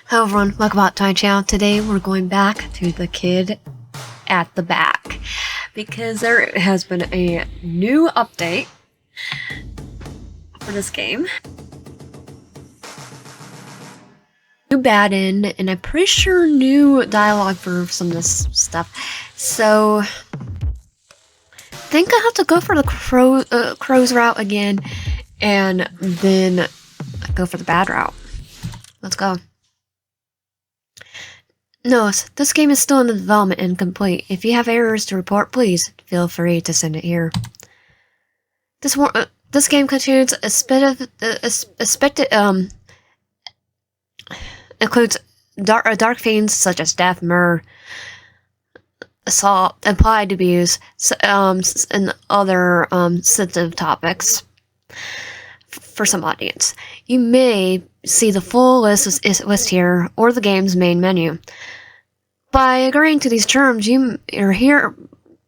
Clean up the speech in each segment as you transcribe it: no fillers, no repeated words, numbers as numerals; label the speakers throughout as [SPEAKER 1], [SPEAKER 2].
[SPEAKER 1] Hello everyone, welcome back to my channel. Today we're going back to the kid at the back because there has been a new update for this game. New bad end, and I'm pretty sure new dialogue for some of this stuff. So I think I have to go for the crow's route again and then go for the bad route. Let's go. Note, this game is still in the development and complete. If you have errors to report, please feel free to send it here. This game contains includes dark themes such as death, murder, assault, implied abuse, and other sensitive topics for some audience. You may see the full list here or the game's main menu. By agreeing to these terms, you are here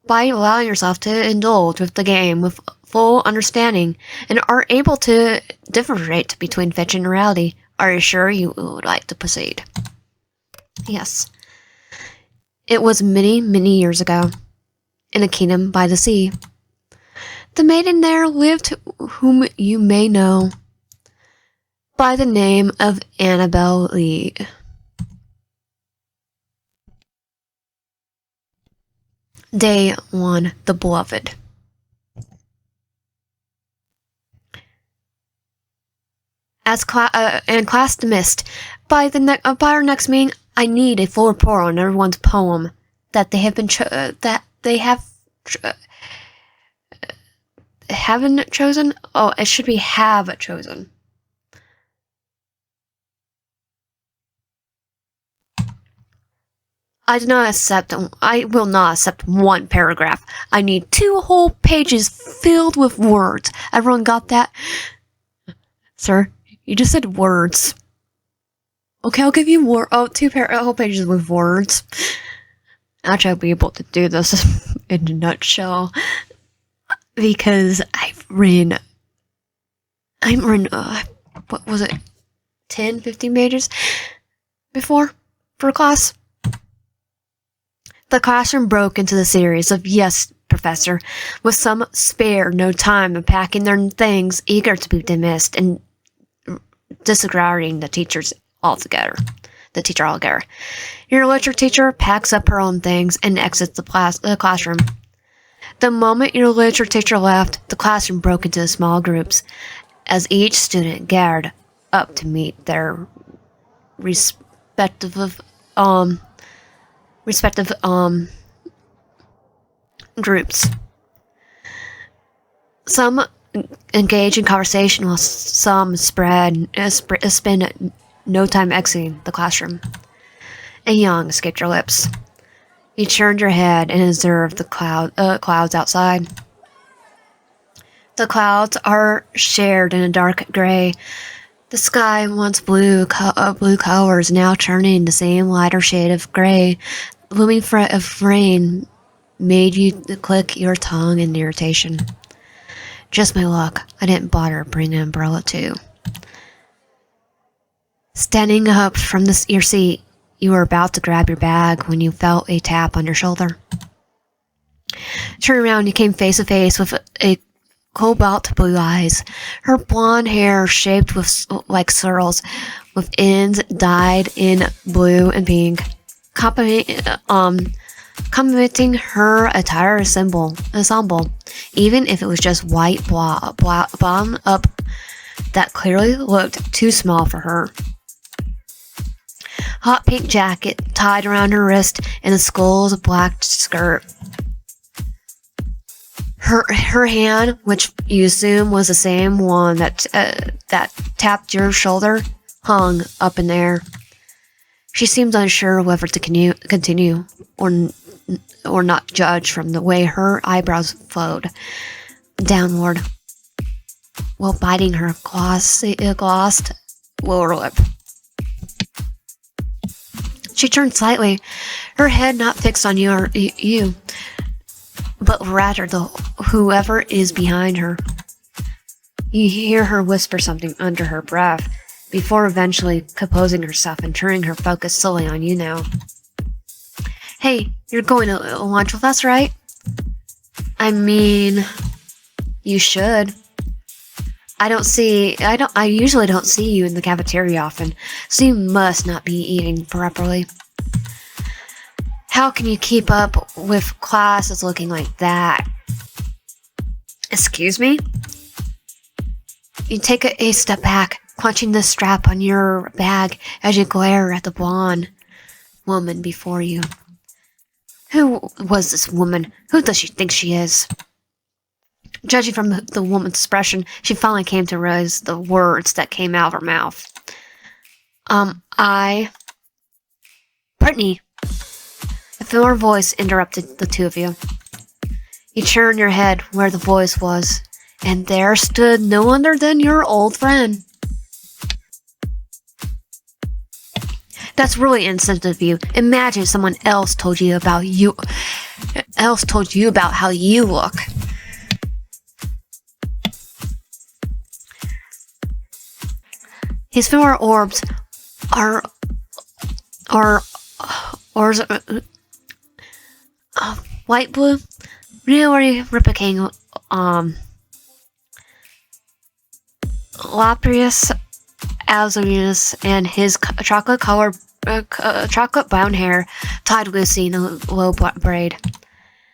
[SPEAKER 1] by allowing yourself to indulge with the game with full understanding and are able to differentiate between fiction and reality. Are you sure you would like to proceed? Yes. It was many, many years ago, in a kingdom by the sea. The maiden there lived whom you may know by the name of Annabel Lee. Day 1, the Beloved. As class dismissed, by our next meeting, I need a full report on everyone's poem that they have been haven't chosen. Oh, it should be have chosen. I will not accept one paragraph. I need 2 whole pages filled with words. Everyone got that? Sir, you just said words. Okay, I'll give you two whole pages with words. Actually, I'll be able to do this in a nutshell. Because I've written, what was it, 10, 15 pages before for class? The classroom broke into the series of "Yes, Professor," with some spare no time of packing their things, eager to be dismissed and disregarding the teacher altogether. Your literature teacher packs up her own things and exits the classroom. The moment your literature teacher left, the classroom broke into small groups, as each student gathered up to meet their respective groups. Some engage in conversation while some spend no time exiting the classroom. A yawn escaped your lips. You turned your head and observed the clouds outside. The clouds are shaded in a dark gray. The sky, once blue colors, now turning the same lighter shade of gray. The looming threat of rain made you click your tongue in irritation. Just my luck. I didn't bother bringing an umbrella too. Standing up from your seat, you were about to grab your bag when you felt a tap on your shoulder. Turning around, you came face to face with a cobalt blue eyes. Her blonde hair shaped like swirls, with ends dyed in blue and pink, complementing her entire ensemble, even if it was just white bottom up that clearly looked too small for her. Hot pink jacket tied around her wrist and the skull's black skirt. Her hand, which you assume was the same one that tapped your shoulder, hung up in the air. She seemed unsure whether to continue or not, judge from the way her eyebrows flowed downward while biting her glossed lower lip. She turned slightly, her head not fixed on you, but rather whoever is behind her. You hear her whisper something under her breath, before eventually composing herself and turning her focus solely on you now. Hey, you're going to lunch with us, right? I mean, you should. I usually don't see you in the cafeteria often, so you must not be eating properly. How can you keep up with classes looking like that? Excuse me? You take a step back, clutching the strap on your bag as you glare at the blonde woman before you. Who was this woman? Who does she think she is? Judging from the woman's expression, she finally came to realize the words that came out of her mouth. Brittany. A familiar voice interrupted the two of you. You turned your head where the voice was, and there stood no other than your old friend. That's really insensitive of you. Imagine someone else told you about how you look. His femoral orbs are light blue, really replicating Laprius Azurinus, and his chocolate brown hair tied loosely in a low braid.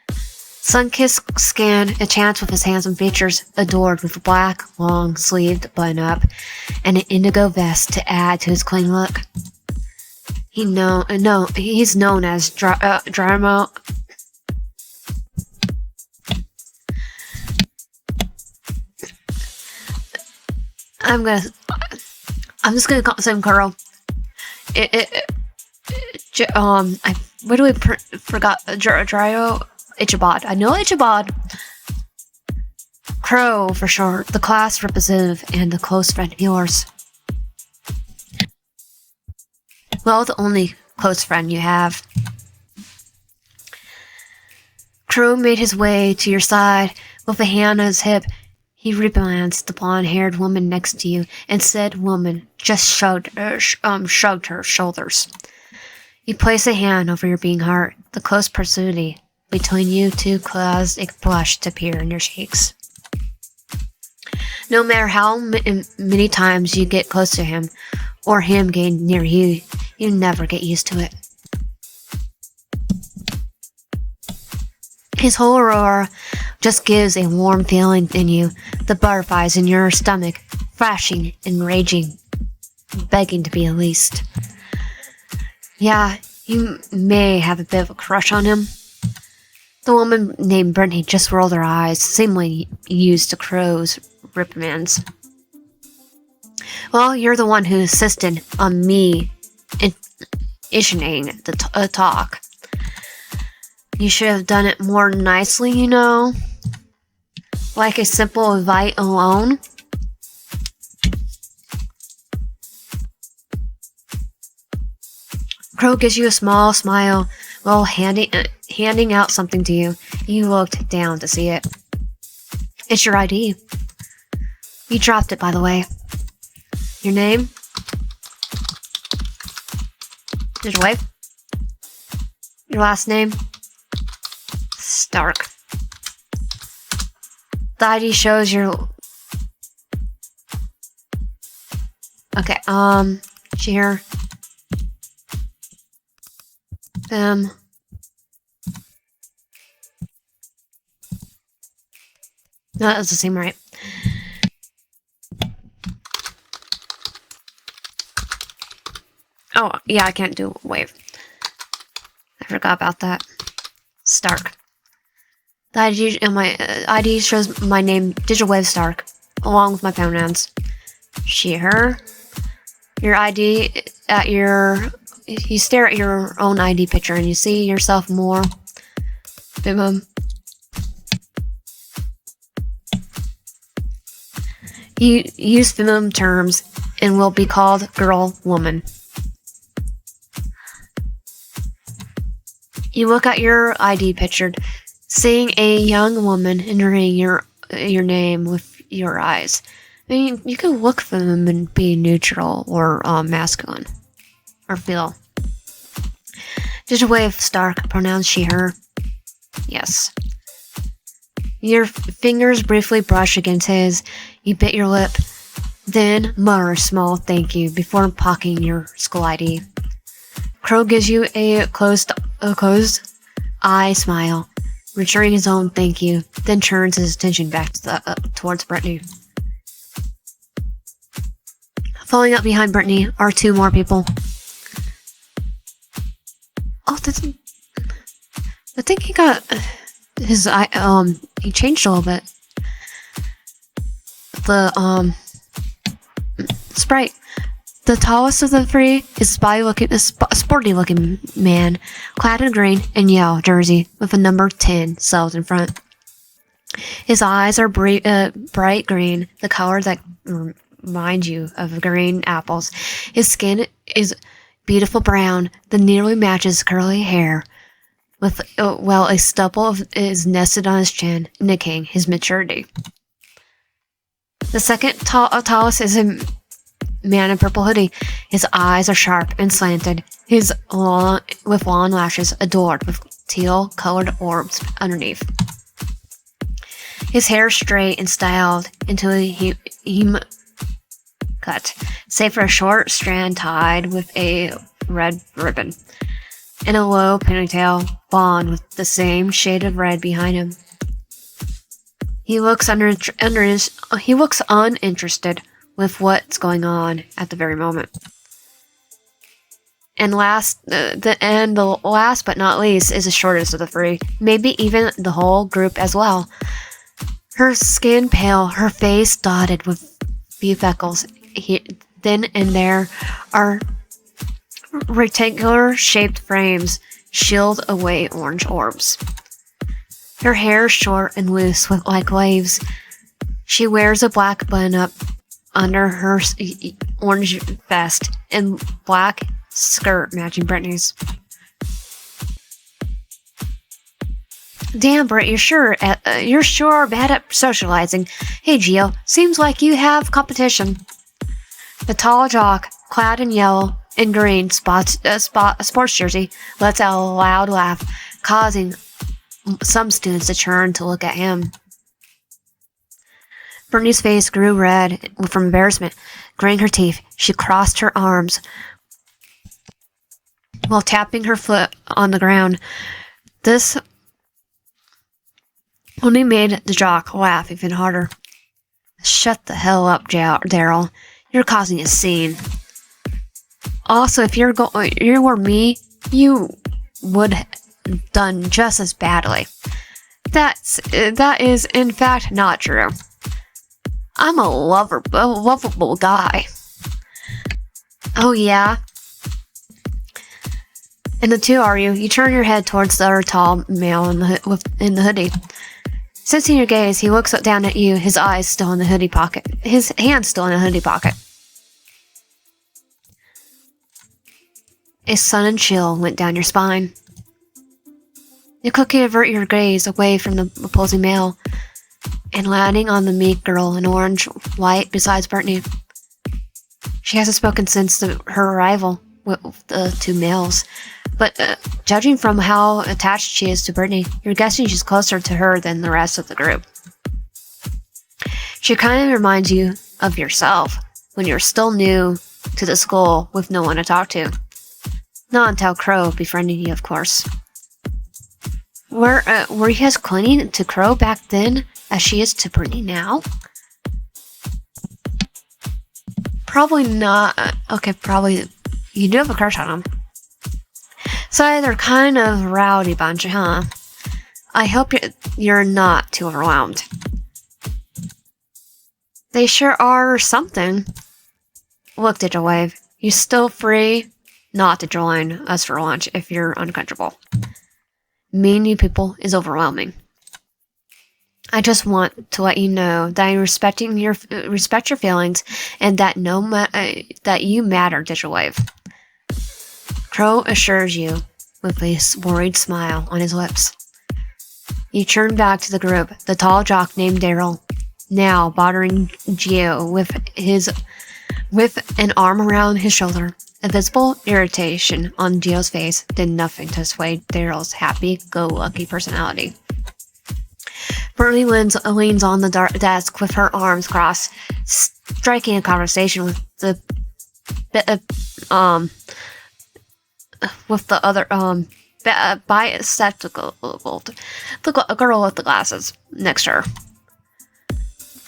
[SPEAKER 1] Sun-kissed skin enchants with his handsome features, adored with a black, long-sleeved button-up and an indigo vest to add to his clean look. He's known as Dramo. I'm just gonna call him Carl. Forgot Dryo Ichabod. I know Ichabod. Crow for short, the class representative and a close friend of yours. Well, the only close friend you have. Crow made his way to your side with a hand on his hip. He repalanced the blonde-haired woman next to you, and said woman just shrugged her shoulders. He placed a hand over your being heart. The close proximity between you two caused a blush to appear in your cheeks. No matter how many times you get close to him, or him getting near you, you never get used to it. His whole aura just gives a warm feeling in you, the butterflies in your stomach, flashing and raging, begging to be released. Yeah, you may have a bit of a crush on him. The woman named Brittany just rolled her eyes, seemingly used to Crow's reprimands. Well, you're the one who insisted on me initiating the talk. You should have done it more nicely, you know? Like a simple invite alone. Crow gives you a small smile while handing out something to you. You looked down to see it. It's your ID. You dropped it, by the way. Your name? Did you wave? Your last name? Stark. The ID shows your... Okay, here. No, that doesn't seem right. Oh, yeah, I can't do wave. I forgot about that. Stark. The ID, my ID shows my name, Digital Wave Stark, along with my pronouns. She, her. Your ID at your... You stare at your own ID picture and you see yourself more. Boom. You use feminine terms and will be called girl, woman. You look at your ID picture, seeing a young woman entering your name with your eyes. I mean, you can look for them and be neutral or masculine or feel. Just a way of Stark pronounced she, her. Yes. Your fingers briefly brush against his. You bit your lip, then mutter a small thank you before pocketing your school ID. Crow gives you a closed eye smile, returning his own thank you, then turns his attention back to towards Brittany. Following up behind Brittany are two more people. Oh, I think he got his eye. He changed a little bit. The sprite. The tallest of the three is a sporty-looking man, clad in green and yellow jersey with a number 10 spelled in front. His eyes are bright green, the color that reminds you of green apples. His skin is beautiful brown that nearly matches curly hair, with a stubble is nested on his chin, indicating his maturity. The second tallest is a man in purple hoodie. His eyes are sharp and slanted. With long lashes adorned with teal-colored orbs underneath. His hair is straight and styled into a hem cut, save for a short strand tied with a red ribbon, and a low ponytail blonde with the same shade of red behind him. He looks uninterested with what's going on at the very moment. And last but not least is the shortest of the three, maybe even the whole group as well. Her skin pale, her face dotted with few freckles. Then and there are rectangular-shaped frames shield away orange orbs. Her hair is short and loose like waves. She wears a black button-up under her orange vest and black skirt matching Brittany's. Damn, Britt, you're sure bad at socializing. Hey, Gio, seems like you have competition. The tall jock, clad in yellow and green sports jersey, lets out a loud laugh, causing some students to turn to look at him. Brittany's face grew red from embarrassment. Gritting her teeth, she crossed her arms while tapping her foot on the ground. This only made the jock laugh even harder. Shut the hell up, Daryl. You're causing a scene. Also, if you were me, you would have done just as badly. That is, in fact, not true. I'm a lovable guy. Oh, yeah? And the two are you. You turn your head towards the other tall male in the hoodie. Sensing your gaze, he looks down at you, his eyes still in the hoodie pocket. His hand still in the hoodie pocket. A sudden chill went down your spine. You quickly avert your gaze away from the opposing male, and landing on the meek girl in orange white besides Brittany. She hasn't spoken since her arrival with the two males, but judging from how attached she is to Brittany, you're guessing she's closer to her than the rest of the group. She kind of reminds you of yourself when you're still new to the school with no one to talk to. Not until Crow befriended you, of course. Were you as clinging to Crow back then as she is to Brittany now? Probably not. Okay, probably. You do have a crush on him. So they're kind of rowdy bunch, huh? I hope you're not too overwhelmed. They sure are something. Look, Digitwave, you're still free not to join us for lunch if you're uncomfortable. Meeting new people is overwhelming. I just want to let you know that I respect your feelings and that that you matter, Digitwave. Crow assures you with a worried smile on his lips. You turn back to the group. The tall jock named Daryl now bothering Gio with an arm around his shoulder. A visible irritation on Gio's face did nothing to assuage Daryl's happy-go-lucky personality. Bertie leans on the desk with her arms crossed, striking a conversation with the other bisexual the girl with the glasses next to her.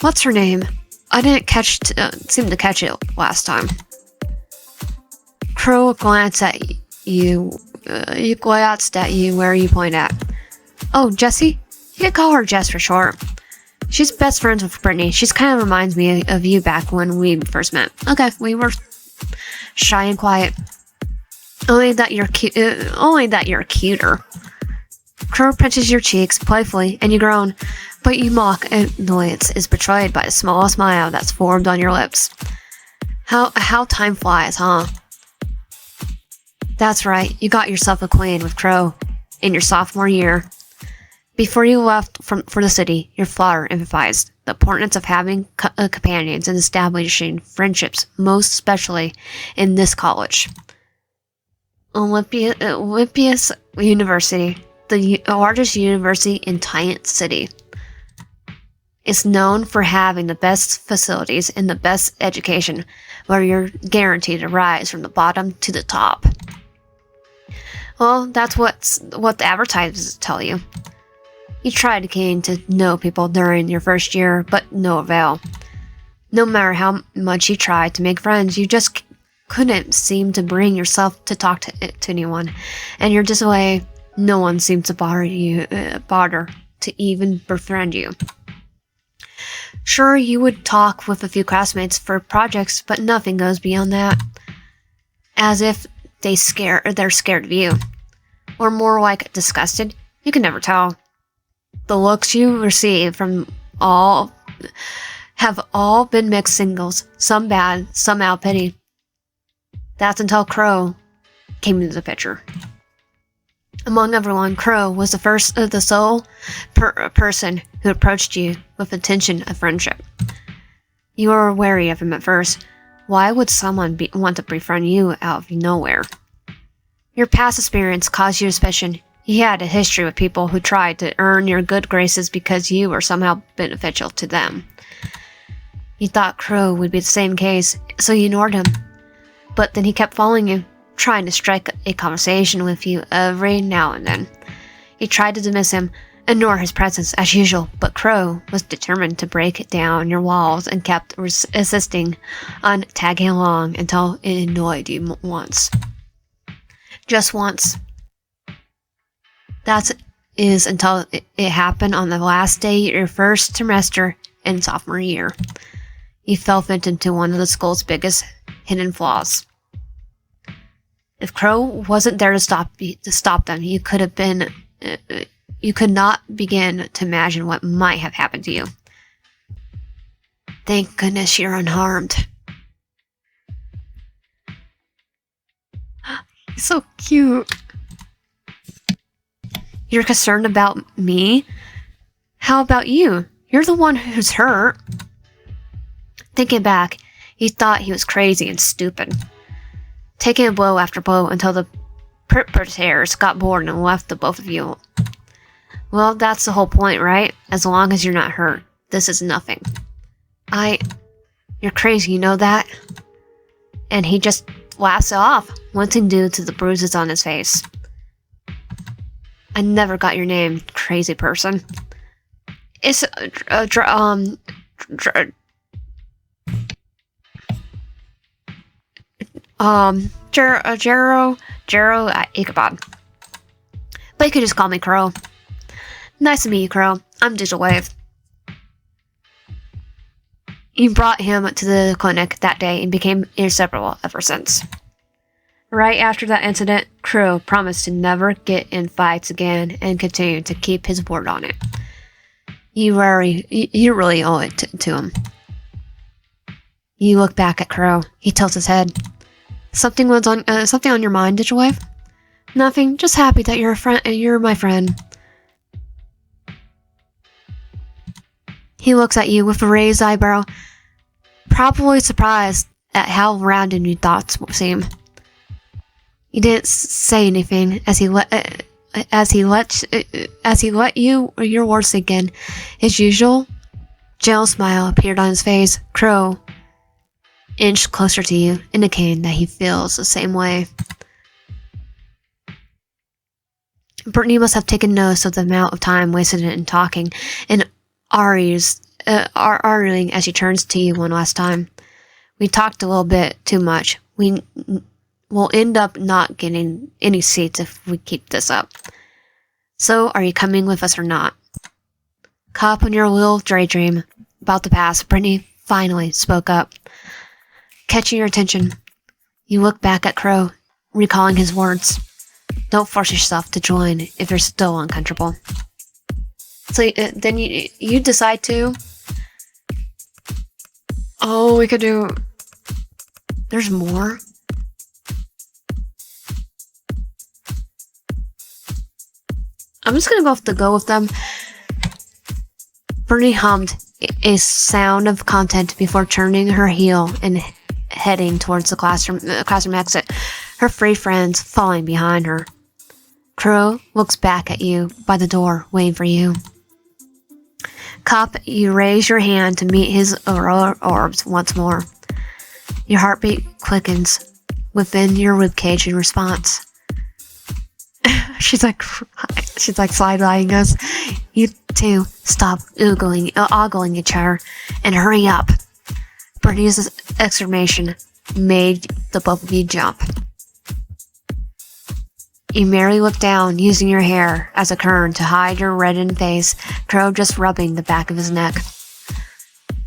[SPEAKER 1] What's her name? I didn't seem to catch it last time. Crow glanced at you. You glanced at you where you point at. Oh, Jessie? You can call her Jess for short. She's best friends with Brittany. She's kind of reminds me of you back when we first met. Okay, we were shy and quiet. Only that you're cuter. Crow pinches your cheeks playfully, and you groan, but you mock annoyance is betrayed by the small smile that's formed on your lips. How time flies, huh? That's right, you got yourself acquainted with Crow in your sophomore year. Before you left for the city, your father emphasized the importance of having companions and establishing friendships, most especially in this college. Olympias University, the largest university in Giant City, is known for having the best facilities and the best education, where you're guaranteed to rise from the bottom to the top. Well, that's what the advertisers tell you. You tried to gain to know people during your first year, but no avail. No matter how much you tried to make friends, you just couldn't seem to bring yourself to talk to anyone, and you're just away. No one seemed to bother to even befriend you. Sure, you would talk with a few classmates for projects, but nothing goes beyond that. As if they're scared of you, or more like disgusted. You can never tell. The looks you receive from all have all been mixed signals, some bad, some out pity. That's until Crow came into the picture. Among everyone, Crow was the sole person who approached you with intention of friendship. You were wary of him at first. Why would someone want to befriend you out of nowhere? Your past experience caused you suspicion. He had a history with people who tried to earn your good graces because you were somehow beneficial to them. You thought Crow would be the same case, so you ignored him. But then he kept following you, trying to strike a conversation with you every now and then. You tried to dismiss him, ignore his presence as usual, but Crow was determined to break down your walls and kept insisting on tagging along until it annoyed you once. Just once. That is until it happened on the last day of your first semester in sophomore year. You fell victim to one of the school's biggest hidden flaws. If Crow wasn't there to stop them, you could not begin to imagine what might have happened to you. Thank goodness you're unharmed. He's so cute. You're concerned about me? How about you? You're the one who's hurt. Thinking back, he thought he was crazy and stupid, taking blow after blow until the perpetrators got bored and left the both of you. Well, that's the whole point, right? As long as you're not hurt, this is nothing. You're crazy, you know that? And he just laughs it off, wanting due to the bruises on his face. I never got your name, crazy person. It's Jero Ichabod. But you could just call me Crow. Nice to meet you, Crow. I'm Digital Wave. You brought him to the clinic that day and became inseparable ever since. Right after that incident, Crow promised to never get in fights again and continued to keep his word on it. You really owe it to him. You look back at Crow. He tilts his head. Something on your mind, Digital Wave? Nothing. Just happy that you're my friend. He looks at you with a raised eyebrow, probably surprised at how rounded your thoughts seem. He didn't say anything as he let you your words sink in. His usual gentle smile appeared on his face. Crow inched closer to you, indicating that he feels the same way. Brittany must have taken notice of the amount of time wasted in talking and arguing as she turns to you one last time. We talked a little bit too much. We'll end up not getting any seats if we keep this up. So, are you coming with us or not? Caught up in your little daydream about the past, Brittany finally spoke up. Catching your attention, you look back at Crow, recalling his words. Don't force yourself to join if you're still uncomfortable. So then you decide to... Oh, we could do... There's more? I'm just gonna go with them. Brittany hummed a sound of content before turning her heel and heading towards the classroom exit, her three friends falling behind her. Crow looks back at you by the door, waiting for you. Cop, you raise your hand to meet his orbs once more. Your heartbeat quickens within your ribcage in response. She's like side-eyeing us. You two stop ogling each other and hurry up. Brittany's exclamation made the both of you jump. You merely look down, using your hair as a curtain to hide your reddened face, Crow just rubbing the back of his neck.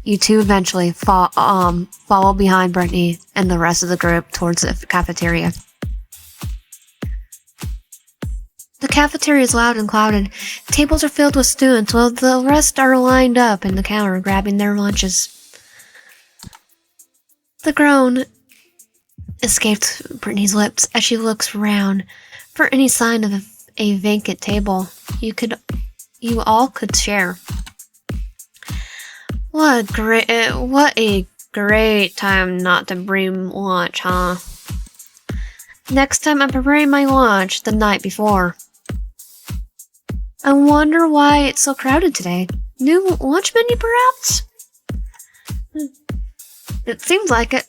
[SPEAKER 1] You two eventually follow behind Brittany and the rest of the group towards the cafeteria. The cafeteria is loud and crowded. Tables are filled with students, while the rest are lined up in the counter grabbing their lunches. The groan escaped Brittany's lips as she looks around for any sign of a vacant table you all could share. What a great time not to bring lunch, huh? Next time I'm preparing my lunch the night before. I wonder why it's so crowded today. New lunch menu, perhaps? It seems like it.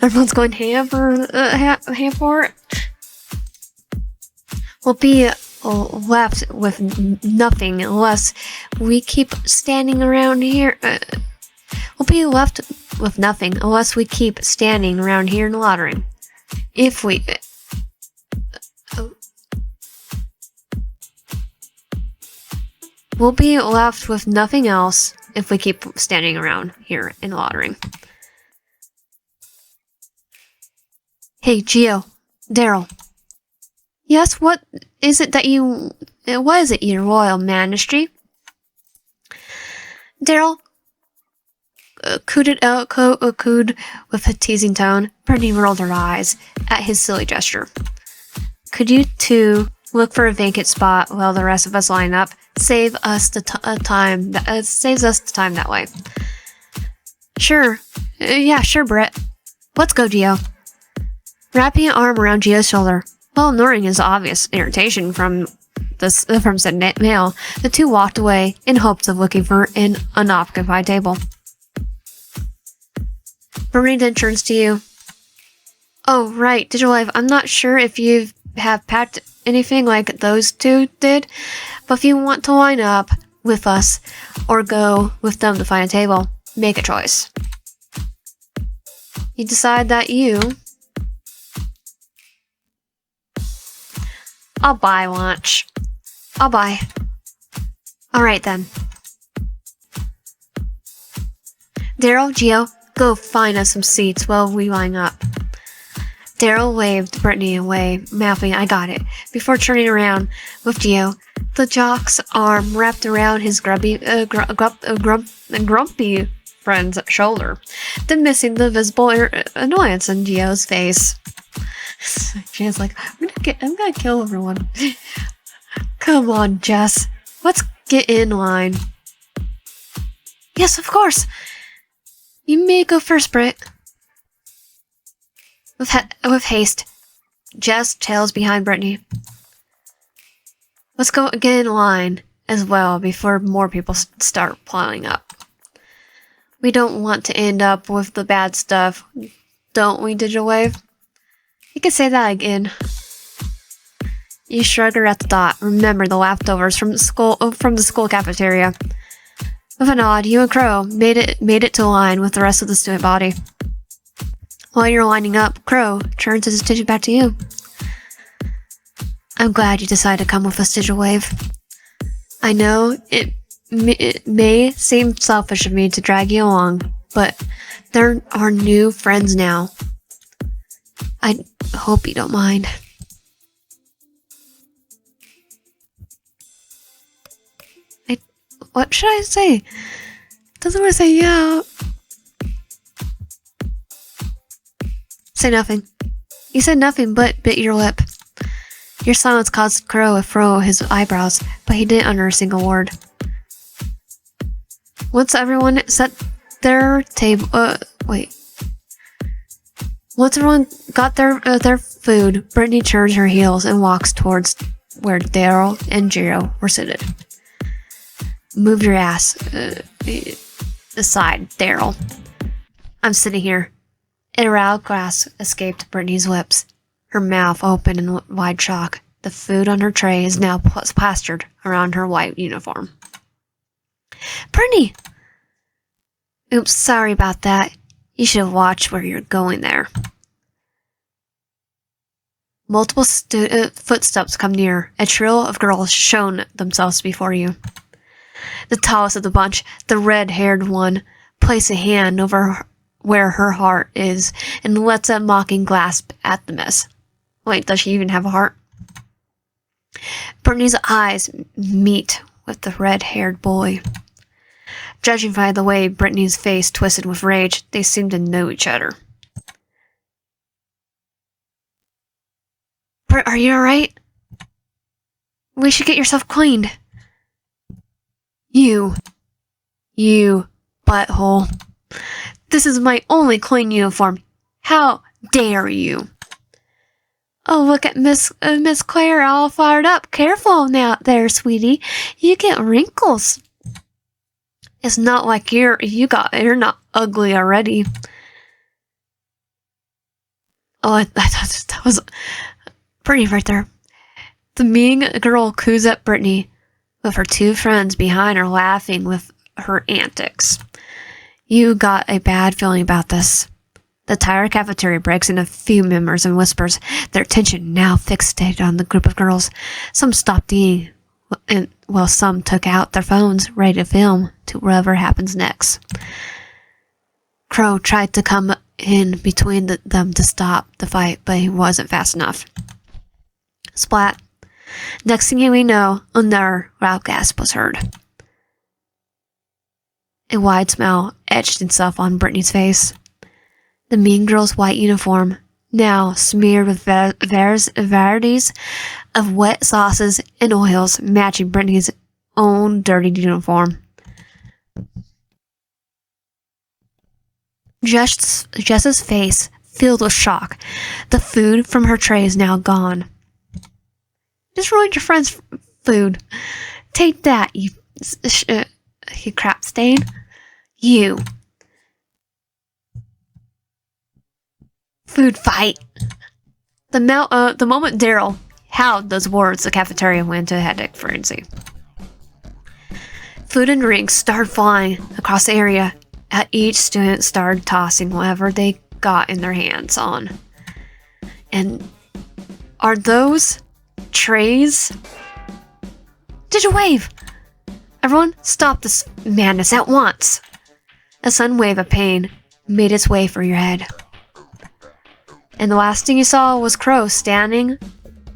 [SPEAKER 1] Everyone's going ham for it. We'll be left with nothing unless we keep standing around here. We'll be left with nothing unless we keep standing around here and loitering. If we... We'll be left with nothing else if we keep standing around here and loitering. Hey, Gio. Daryl. Yes, what is it, your royal majesty? Daryl cooed with a teasing tone. Brittany rolled her eyes at his silly gesture. Could you two look for a vacant spot while the rest of us line up? Saves us the time that way. Sure. Yeah, sure, Britt. Let's go, Gio. Wrapping an arm around Gio's shoulder, while ignoring his obvious irritation from said male, the two walked away in hopes of looking for an unoccupied table. Marie then turns to you. Oh, right, Digital Life. I'm not sure if you have packed anything like those two did, but if you want to line up with us or go with them to find a table, make a choice. You decide that I'll buy lunch. I'll buy. Alright then. Daryl, Gio, go find us some seats while we line up. Daryl waved Brittany away, mouthing, I got it, before turning around with Gio, the jock's arm wrapped around his grumpy friend's shoulder, then missing the visible annoyance in Gio's face. Gio's like, I'm gonna kill everyone. Come on, Jess. Let's get in line. Yes, of course. You may go first, Britt. With haste, Jess tails behind Brittany. Let's go get in line as well before more people start piling up. We don't want to end up with the bad stuff, don't we, Digital Wave? You can say that again. You shrug her at the thought. Remember the leftovers from the school cafeteria. With a nod, you and Crow made it to line with the rest of the student body. While you're lining up, Crow turns his attention back to you. I'm glad you decided to come with us, Digital Wave. I know it may seem selfish of me to drag you along, but there are new friends now. I hope you don't mind. What should I say? Doesn't want to say yeah. Say nothing. You said nothing but bit your lip. Your silence caused Crow to furrow his eyebrows, but he didn't utter a single word. Once everyone set their table, Once everyone got their food, Brittany turns her heels and walks towards where Daryl and Jiro were seated. Move your ass aside, Daryl. I'm sitting here. A loud gasp escaped Brittany's lips. Her mouth open in wide shock. The food on her tray is now plastered around her white uniform. Brittany! Oops, sorry about that. You should have watched where you're going there. Multiple footsteps come near. A trio of girls shown themselves before you. The tallest of the bunch, the red-haired one, places a hand over where her heart is and lets a mocking grasp at the mess. Wait, does she even have a heart? Brittany's eyes meet with the red-haired boy. Judging by the way Brittany's face twisted with rage, they seem to know each other. Britt, are you alright? We should get yourself cleaned. You butthole. This is my only clean uniform. How dare you? Oh, look at Miss Claire all fired up. Careful now there, sweetie. You get wrinkles. It's not like you're not ugly already. Oh, I thought that was Brittany right there. The mean girl coos at Brittany, with her two friends behind her laughing with her antics. You got a bad feeling about this. The entire cafeteria breaks into a few members and whispers, their attention now fixated on the group of girls. Some stopped eating, while some took out their phones, ready to film to whatever happens next. Crow tried to come in between them to stop the fight, but he wasn't fast enough. Splat. Next thing we know, another loud gasp was heard. A wide smile etched itself on Brittany's face. The mean girl's white uniform, now smeared with varieties of wet sauces and oils, matching Brittany's own dirty uniform. Jess's face filled with shock. The food from her tray is now gone. Just ruined your friend's food. Take that, you crap stain. You. Food fight. The moment Daryl howled those words, the cafeteria went into a headache frenzy. Food and drinks started flying across the area. Each student started tossing whatever they got in their hands on. And are those trays? Did you wave? Everyone, stop this madness at once. A sudden wave of pain made its way for your head. And the last thing you saw was Crow standing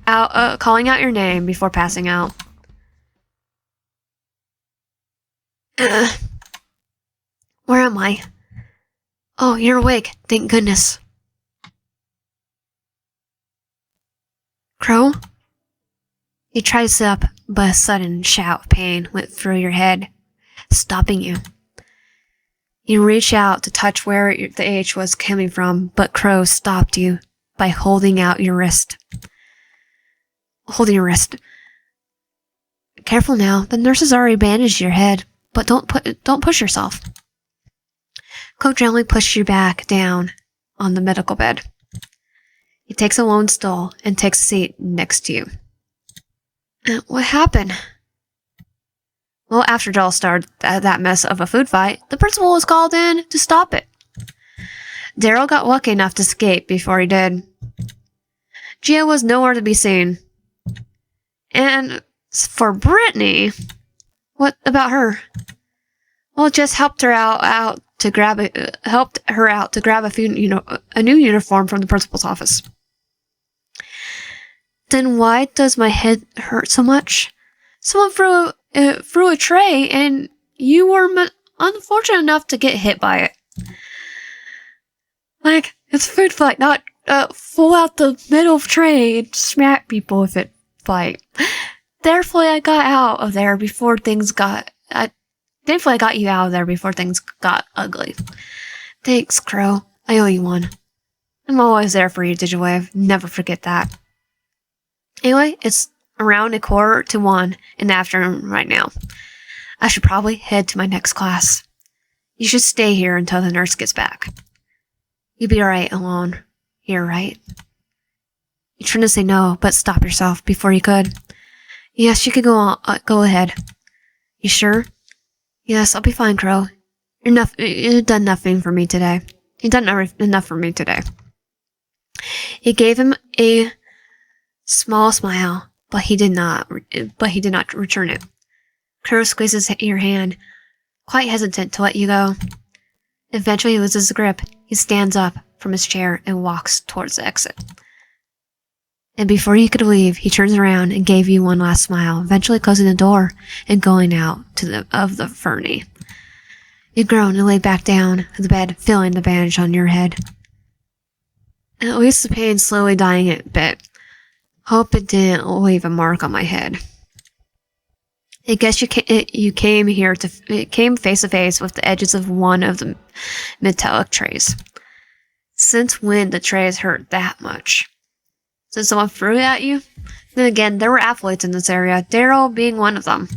[SPEAKER 1] out, calling out your name before passing out. Where am I? Oh, you're awake. Thank goodness. Crow? You tried to sit up, but a sudden shout of pain went through your head, stopping you. You reach out to touch where the H was coming from, but Crow stopped you by holding your wrist. Careful now, the nurse has already bandaged your head, but don't push yourself. Crow gently pushed you back down on the medical bed. He takes a lone stool and takes a seat next to you. What happened? Well, after Joel started that mess of a food fight, the principal was called in to stop it. Daryl got lucky enough to escape before he did. Gia was nowhere to be seen. And for Brittany, what about her? Well, it just helped her out to grab a new uniform from the principal's office. Then why does my head hurt so much? Someone threw a tray, and you were unfortunate enough to get hit by it. Like, it's a food fight, not fall out the middle of tray and smack people with it fight. Thankfully, I got out of there before things got... Thankfully, I got you out of there before things got ugly. Thanks, Crow. I owe you one. I'm always there for you, Digitwave. Never forget that. Anyway, it's around 1:45 in the afternoon right now. I should probably head to my next class. You should stay here until the nurse gets back. You'd be alright alone here, right? You trying to say no, but stop yourself before you could. Yes, you could go ahead. You sure? Yes, I'll be fine, Crow. You've done nothing for me today. You've done enough for me today. He gave him a small smile, but he did not return it. Crow squeezes your hand, quite hesitant to let you go. Eventually he loses the grip. He stands up from his chair and walks towards the exit. And before you could leave, he turns around and gave you one last smile, eventually closing the door and going out of the Fernie. You groan and lay back down on the bed, feeling the bandage on your head. At least the pain's slowly dying a bit. Hope it didn't leave a mark on my head. I guess you came face to face with the edges of one of the metallic trays. Since when the trays hurt that much? Since someone threw it at you? Then again, there were athletes in this area, Daryl being one of them.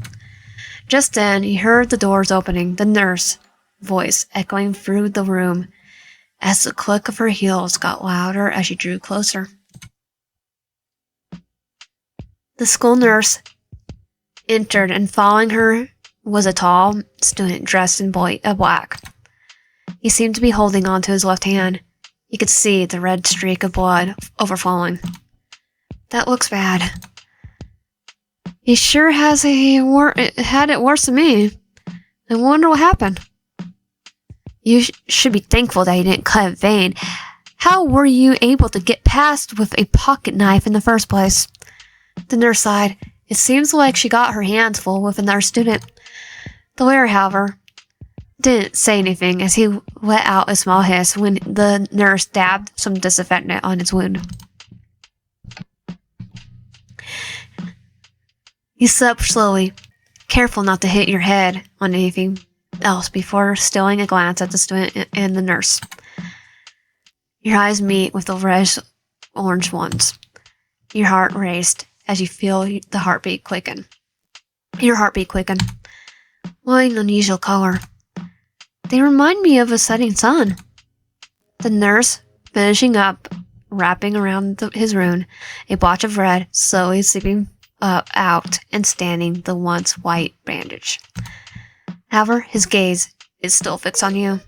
[SPEAKER 1] Just then, he heard the doors opening, the nurse voice echoing through the room as the click of her heels got louder as she drew closer. The school nurse entered, and following her was a tall student dressed in black. He seemed to be holding onto his left hand. You could see the red streak of blood overflowing. That looks bad. He sure had it worse than me. I wonder what happened. You should be thankful that he didn't cut a vein. How were you able to get past with a pocket knife in the first place? The nurse sighed. It seems like she got her hands full with another student. The lawyer, however, didn't say anything as he let out a small hiss when the nurse dabbed some disinfectant on his wound. He stood up slowly, careful not to hit your head on anything else before stealing a glance at the student and the nurse. Your eyes meet with the reddish-orange ones. Your heart raced as you feel the heartbeat quicken. Your heartbeat quickened. What an unusual color. They remind me of a setting sun. The nurse, finishing up, wrapping around his wound, a blotch of red, slowly seeping out and standing the once white bandage. However, his gaze is still fixed on you.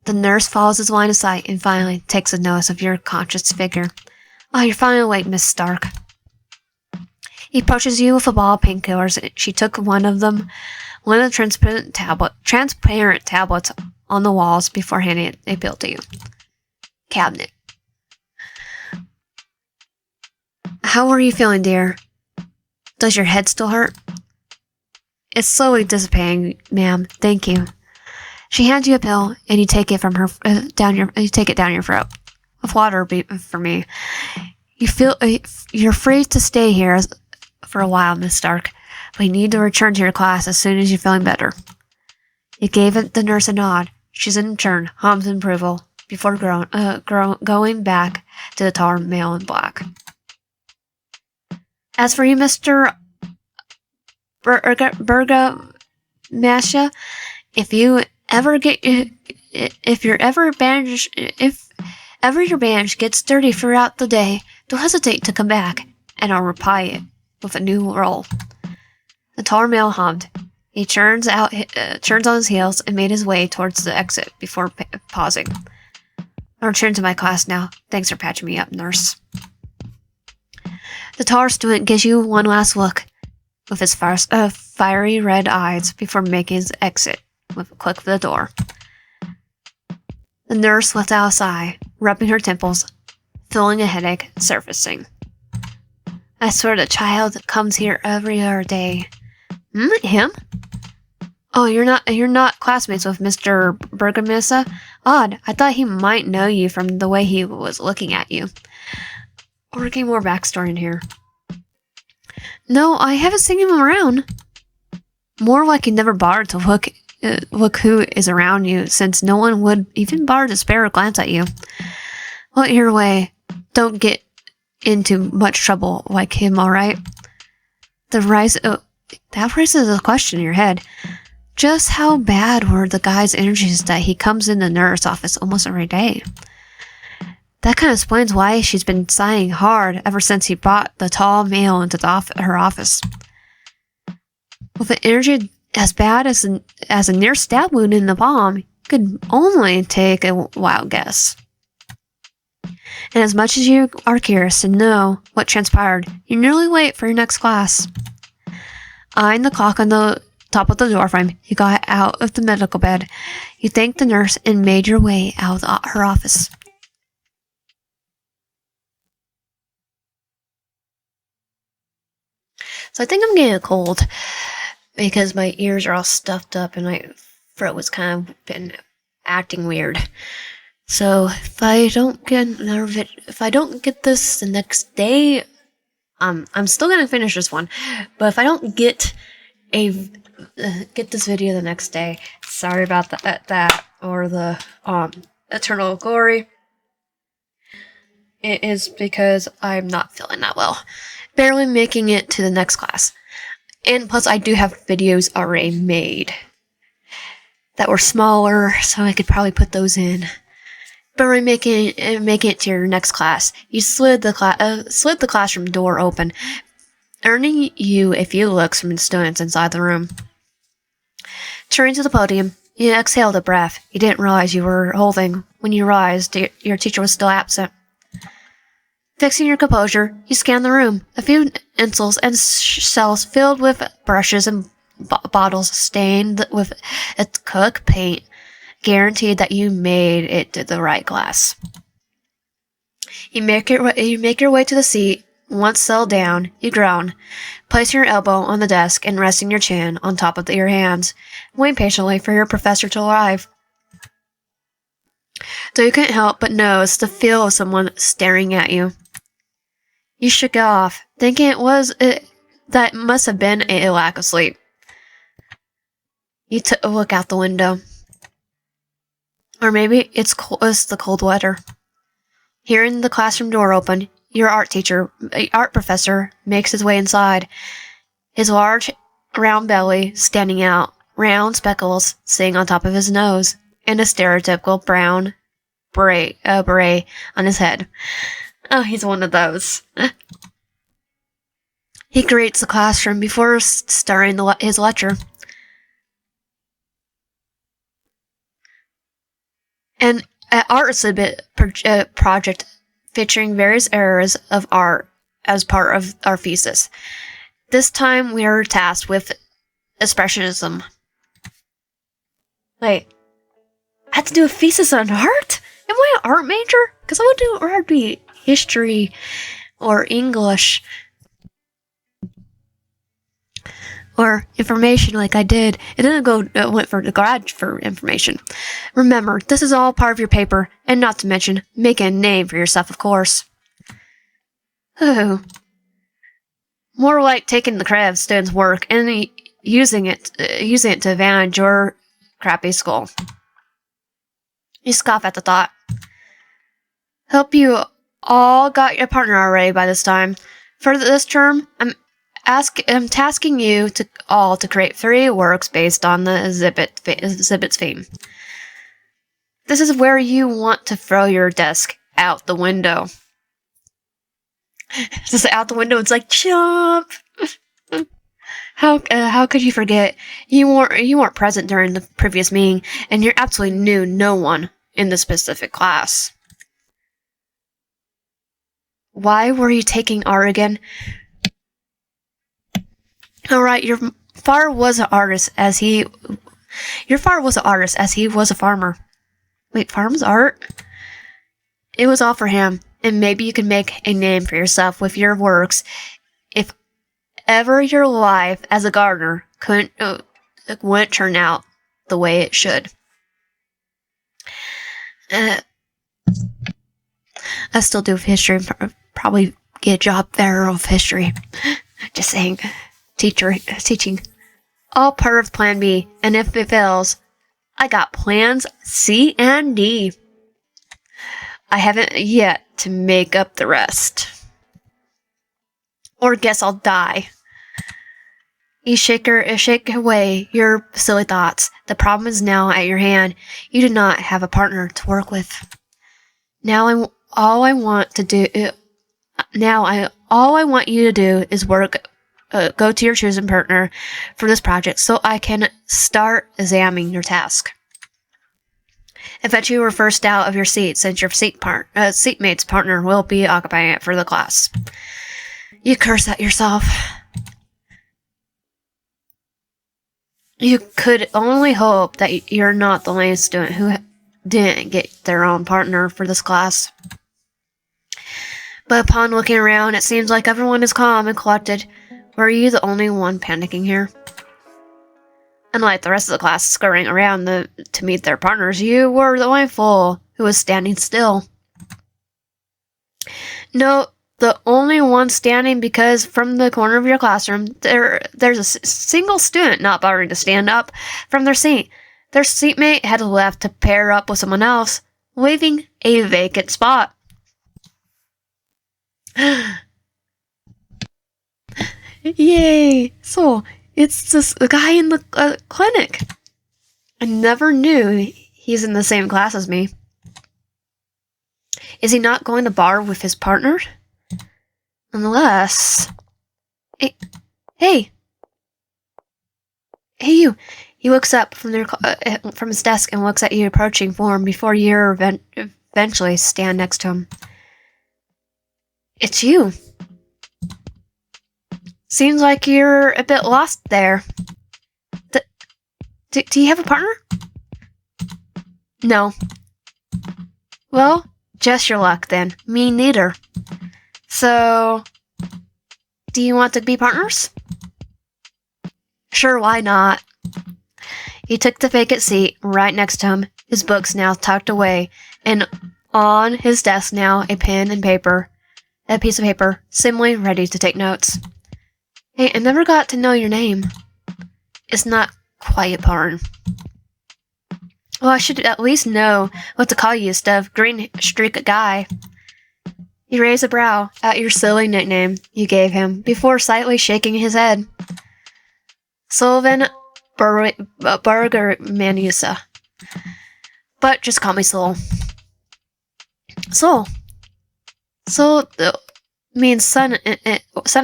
[SPEAKER 1] The nurse follows his line of sight and finally takes a notice of your conscious figure. Oh, you're finally awake, Miss Stark. He approaches you with a ball of painkillers. She took one of the transparent tablets on the walls before handing a bill to you. Cabinet. How are you feeling, dear? Does your head still hurt? It's slowly dissipating, ma'am. Thank you. She hands you a pill, and you take it from her down your throat. With water for me. You're free to stay here for a while, Miss Stark, but you need to return to your class as soon as you're feeling better. He gave the nurse a nod. She's in turn, hummed in approval, before going back to the tall male in black. As for you, Mr. Bergamasha, if ever your bandage gets dirty throughout the day, don't hesitate to come back, and I'll reply it with a new roll. The tall male hummed. He turns on his heels and made his way towards the exit before pausing. I'll return to my class now. Thanks for patching me up, nurse. The taller student gives you one last look with his fiery red eyes before making his exit with a click of the door. The nurse lets out a sigh, rubbing her temples, feeling a headache surfacing. I swear the child comes here every other day. Him? Oh, you're not classmates with Mr. Bergamissa? Odd, I thought he might know you from the way he was looking at you. Or getting more backstory in here. No, I haven't seen him around. More like he never bothered to look who is around you, since no one would even bother to spare a glance at you. Well, either way, don't get into much trouble like him, alright? That raises a question in your head. Just how bad were the guy's energies that he comes in the nurse office almost every day? That kind of explains why she's been sighing hard ever since he brought the tall male into her office. With an energy as bad as a near stab wound in the palm, you could only take a wild guess. And as much as you are curious to know what transpired, you're nearly late for your next class. Eyeing the clock on the top of the doorframe, you got out of the medical bed. You thanked the nurse and made your way out of her office. So I think I'm getting a cold because my ears are all stuffed up and my throat was kind of been acting weird. So if I don't get this the next day, I'm still gonna finish this one. But if I don't get this video the next day, sorry about that or the Eternal Glory. It is because I'm not feeling that well. Barely making it to the next class. And plus I do have videos already made that were smaller, so I could probably put those in. But we're making it to your next class. You slid the classroom door open, earning you a few looks from the students inside the room. Turning to the podium, you exhaled a breath you didn't realize you were holding when you realized your teacher was still absent. Fixing your composure, you scanned the room. A few insoles and shelves filled with brushes and bottles stained with acrylic paint guaranteed that you made it to the right class. You make your way to the seat. Once settled down, you groan, placing your elbow on the desk and resting your chin on top of your hands, waiting patiently for your professor to arrive. Though you couldn't help but notice the feel of someone staring at you. You shook it off, thinking that must have been a lack of sleep. You took a look out the window. Or maybe it's the cold weather. Hearing the classroom door open, your art professor, makes his way inside. His large, round belly standing out, round speckles sitting on top of his nose, and a stereotypical brown beret on his head. Oh, he's one of those. He greets the classroom before starting his lecture. An art exhibit project featuring various areas of art as part of our thesis. This time we are tasked with expressionism. Wait, I have to do a thesis on art? Am I an art major? Because I would do history or English or information like I did. It didn't went for the grad for information. Remember, this is all part of your paper, and not to mention making a name for yourself, of course. Oh. More like taking the credit of students' work and using it to advantage your crappy school. You scoff at the thought. Hope you all got your partner already by this time. For this term, I'm tasking you to create 3 works based on the exhibit's theme. This is where you want to throw your desk out the window. Just out the window, it's like jump. How could you forget? You weren't present during the previous meeting, and you absolutely knew no one in the specific class. Why were you taking art again? Alright, your father was an artist as he was a farmer. Wait, farm's art? It was all for him, and maybe you could make a name for yourself with your works if ever your life as a gardener wouldn't turn out the way it should. I still do history, probably get a job there of history. Just saying. Teaching. All part of Plan B, and if it fails, I got plans C and D. I haven't yet to make up the rest. Or guess I'll die. You shake away your silly thoughts. The problem is now at your hand. You do not have a partner to work with. All I want you to do is go to your chosen partner for this project so I can start examining your task. Eventually you were first out of your seat since your seatmate's partner will be occupying it for the class. You curse at yourself. You could only hope that you're not the only student who didn't get their own partner for this class. But upon looking around, it seems like everyone is calm and collected. Were you the only one panicking here? Unlike the rest of the class scurrying around to meet their partners, you were the only fool who was standing still. No, the only one standing because from the corner of your classroom, there's a single student not bothering to stand up from their seat. Their seatmate had left to pair up with someone else, leaving a vacant spot. Yay! So, it's this guy in the clinic. I never knew he's in the same class as me. Is he not going to bar with his partner? Unless... Hey, you! He looks up from his desk and looks at you approaching form before you eventually stand next to him. It's you. Seems like you're a bit lost there. Do you have a partner? No. Well, just your luck then. Me neither. So, do you want to be partners? Sure, why not? He took the vacant seat right next to him, his books now tucked away, and on his desk now a pen and a piece of paper, seemingly ready to take notes. Hey, I never got to know your name. It's not quite important. Well, I should at least know what to call you instead of Green Streak Guy. He raised a brow at your silly nickname you gave him before slightly shaking his head. Sullivan Burger Manusa. But just call me Soul. Soul means sun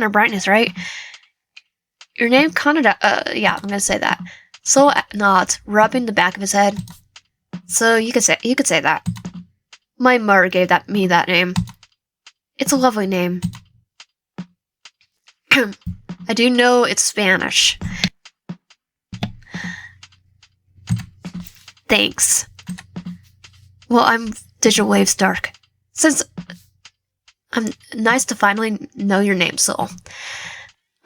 [SPEAKER 1] or brightness, right? Your name kinda, yeah, I'm gonna say that. Soul nods, rubbing the back of his head. So you could say that. My mother gave me that name. It's a lovely name. I do know it's Spanish. Thanks. Well, I'm Digital Wave Stark. Since I'm nice to finally know your name, Soul.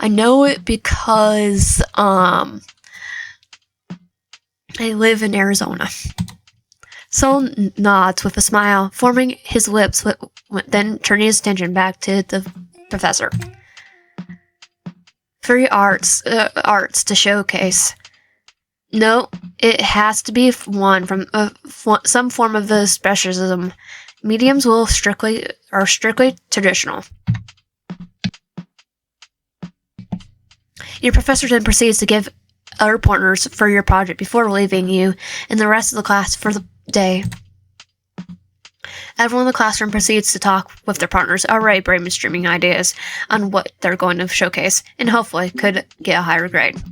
[SPEAKER 1] I know it because I live in Arizona. Soul nods with a smile, forming his lips, then turning his attention back to the professor. Free arts to showcase. No, it has to be one from some form of the specialism. Mediums are strictly traditional. Your professor then proceeds to give other pointers for your project before leaving you and the rest of the class for the day. Everyone in the classroom proceeds to talk with their partners, already brainstorming ideas on what they're going to showcase, and hopefully could get a higher grade.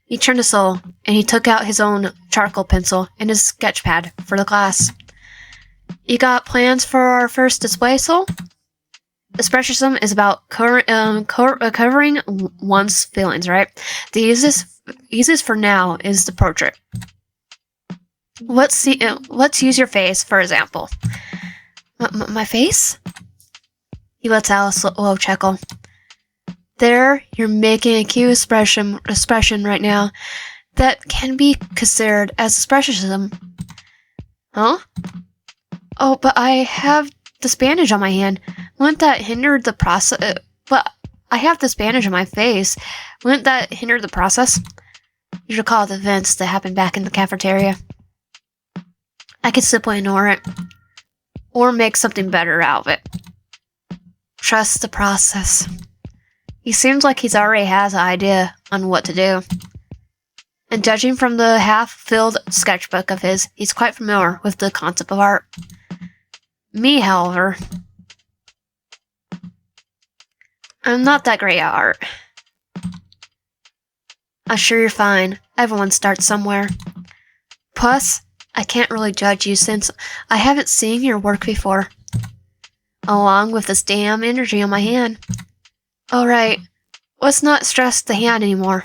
[SPEAKER 1] He turned to Sol, and he took out his own charcoal pencil and his sketch pad for the class. You got plans for our first display, Sol? Expressionism is about covering one's feelings, right? The easiest for now is the portrait. Let's use your face, for example. My face? He lets out a little chuckle. There, you're making a cute expression right now that can be considered as expressionism. Huh? Oh, but I have this bandage on my hand. Wouldn't that hinder the process? But I have this bandage on my face. Wouldn't that hinder the process? You recall the events that happened back in the cafeteria. I could simply ignore it. Or make something better out of it. Trust the process. He seems like he's already has an idea on what to do. And judging from the half-filled sketchbook of his, he's quite familiar with the concept of art. Me, however, I'm not that great at art. I'm sure you're fine. Everyone starts somewhere. Plus, I can't really judge you since I haven't seen your work before. Along with this damn energy on my hand. Alright, let's not stress the hand anymore.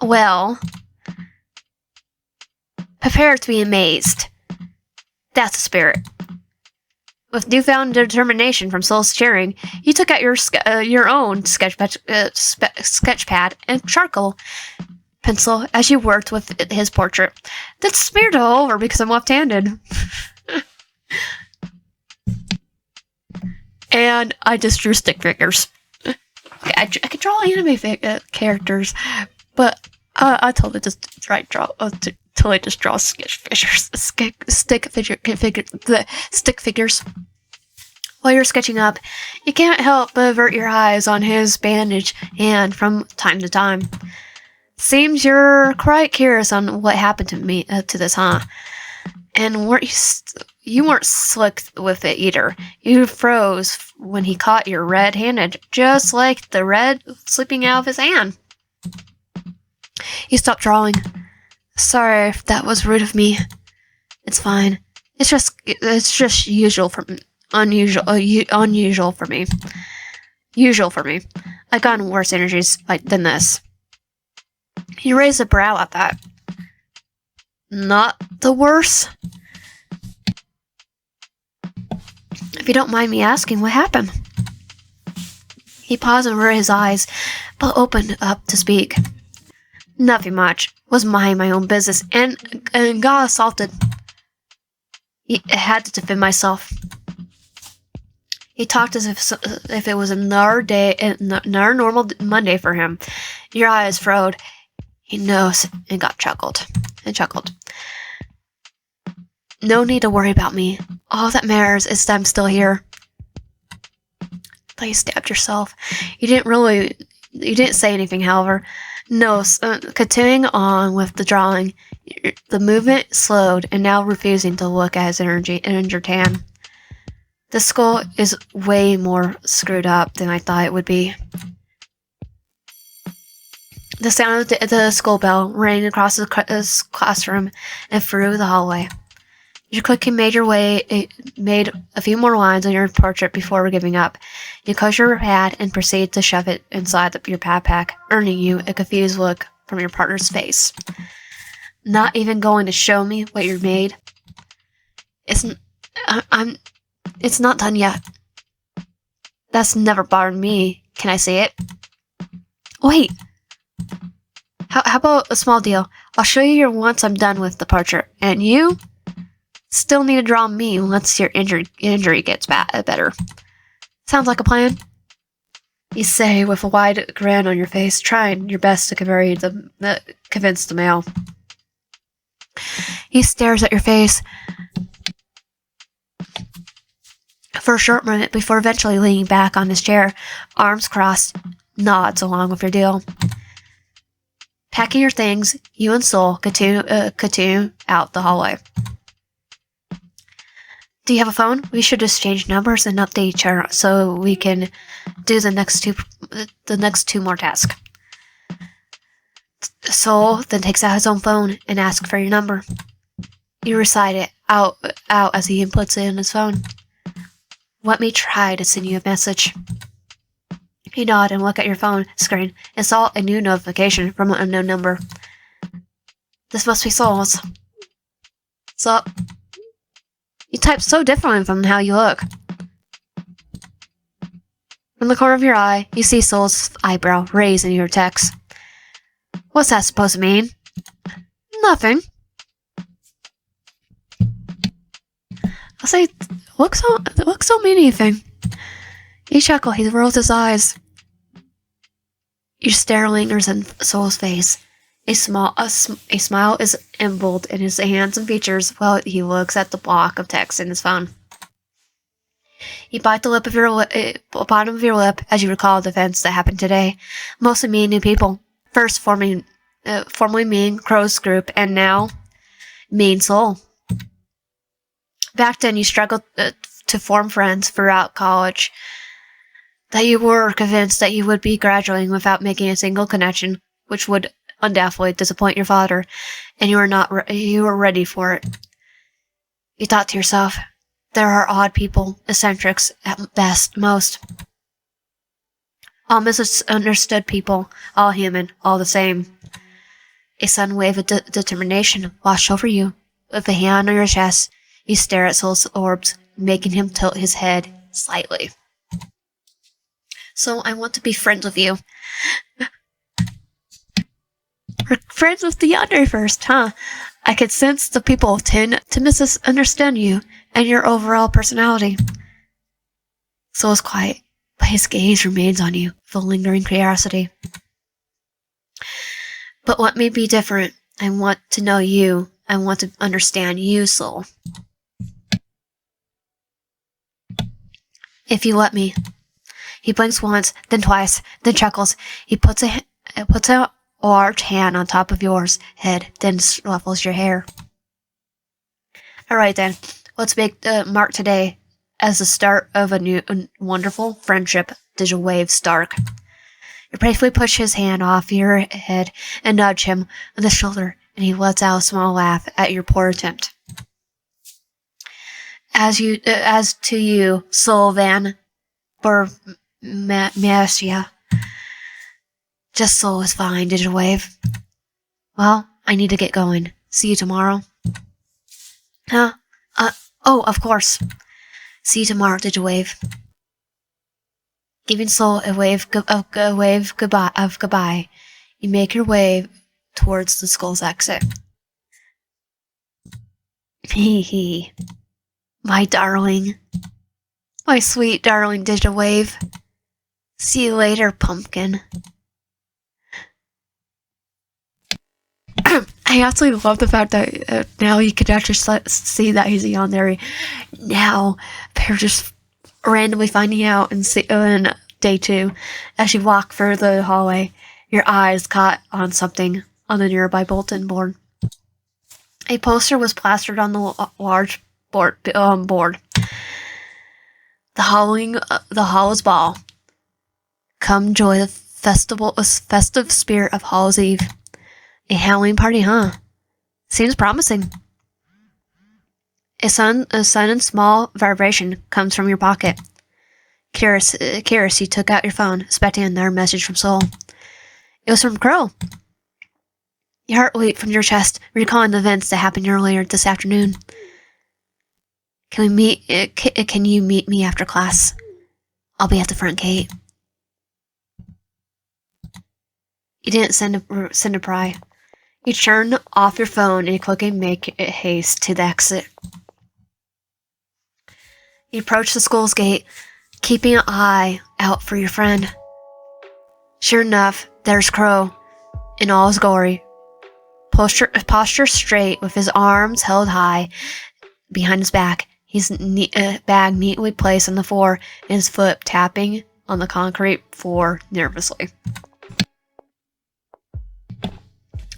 [SPEAKER 1] Well, prepare to be amazed. That's the spirit. With newfound determination from Sol's cheering, you took out your own sketch pad and charcoal pencil as you worked with his portrait. That's smeared all over because I'm left-handed. And I just drew stick figures. I could draw anime characters, but I totally just draw stick figures. While you're sketching up, you can't help but avert your eyes on his bandaged hand from time to time. Seems you're quite curious on what happened to me to this, huh? And you weren't slick with it either. You froze when he caught your red-handed, just like the red slipping out of his hand. You stopped drawing. Sorry if that was rude of me. It's fine. It's just unusual for me. Usual for me. I've gotten worse energies than this. He raised a brow at that. Not the worst? If you don't mind me asking, what happened? He paused over his eyes, but opened up to speak. Nothing much. Was minding my own business and got assaulted. I had to defend myself. He talked as if it was another normal Monday for him. Your eyes furrowed. He knows and chuckled. No need to worry about me. All that matters is that I'm still here. But you stabbed yourself. You didn't say anything, however. No, continuing on with the drawing, the movement slowed and now refusing to look at his injured hand. The skull is way more screwed up than I thought it would be. The sound of the skull bell rang across the classroom and through the hallway. You quickly made a few more lines on your portrait before giving up. You closed your pad and proceeded to shove it inside your backpack, earning you a confused look from your partner's face. Not even going to show me what you made? It's not done yet. That's never bothered me. Can I see it? Wait. How about a small deal? I'll show you once I'm done with the portrait, and you still need to draw me once your injury gets better. Sounds like a plan? You say with a wide grin on your face, trying your best to convince the male. He stares at your face for a short moment before eventually leaning back on his chair, arms crossed, nods along with your deal. Packing your things, you and Soul continue out the hallway. Do you have a phone? We should just change numbers and update each other so we can do the next two more tasks. Soul then takes out his own phone and asks for your number. You recite it out as he inputs it in his phone. Let me try to send you a message. You nod and look at your phone screen and saw a new notification from an unknown number. This must be Soul's. Sup? You type so differently from how you look. From the corner of your eye, you see Soul's eyebrow raise in your text. What's that supposed to mean? Nothing. I'll say, looks don't mean anything. You chuckle, he rolls his eyes. Your stare lingers in Soul's face. A smile is emblazoned in his hands and features while he looks at the block of text in his phone. You bite the bottom of your lip as you recall the events that happened today. Mostly meeting new people. First formerly meeting Crow's group, and now meeting Soul. Back then, you struggled to form friends throughout college. That you were convinced that you would be graduating without making a single connection, which would undoubtedly disappoint your father, and you were ready for it. You thought to yourself, there are odd people, eccentrics at best, most. All misunderstood people, all human, all the same. A sudden wave of determination washed over you. With a hand on your chest, you stare at Soul's orbs, making him tilt his head slightly. So I want to be friends with you. We're friends with the Yandere first, huh? I could sense the people tend to misunderstand you and your overall personality. Soul is quiet, but his gaze remains on you, with a lingering curiosity. But what may be different? I want to know you. I want to understand you, Soul. If you let me. He blinks once, then twice, then chuckles. He puts a large hand on top of yours head, then ruffles your hair. Alright then, let's make the mark today as the start of a new wonderful friendship, Digital Wave Stark. You briefly push his hand off your head and nudge him on the shoulder, and he lets out a small laugh at your poor attempt. As to you, Soul Van Masia. Just Soul is fine, Digital Wave. Well, I need to get going. See you tomorrow. Huh? Oh, of course. See you tomorrow, Digital Wave. Giving Soul a wave goodbye, you make your way towards the school's exit. Hee hee. My darling. My sweet darling Digital Wave. See you later, pumpkin. I absolutely love the fact that now you can actually see that he's a Yandere. Now, they're just randomly finding out in day 2. As you walk through the hallway, your eyes caught on something on the nearby bulletin board. A poster was plastered on the large board. The Hallows Ball. Come joy the festive spirit of Hallows Eve. A Halloween party, huh? Seems promising. A sudden small vibration comes from your pocket. Curious, you took out your phone, expecting another message from Soul. It was from Crow. Your heart leaped from your chest, recalling the events that happened earlier this afternoon. Can you meet me after class? I'll be at the front gate. You didn't send a reply. You turn off your phone and quickly make haste to the exit. You approach the school's gate, keeping an eye out for your friend. Sure enough, there's Crow, in all his glory, posture straight with his arms held high behind his back, his bag neatly placed on the floor, and his foot tapping on the concrete floor nervously.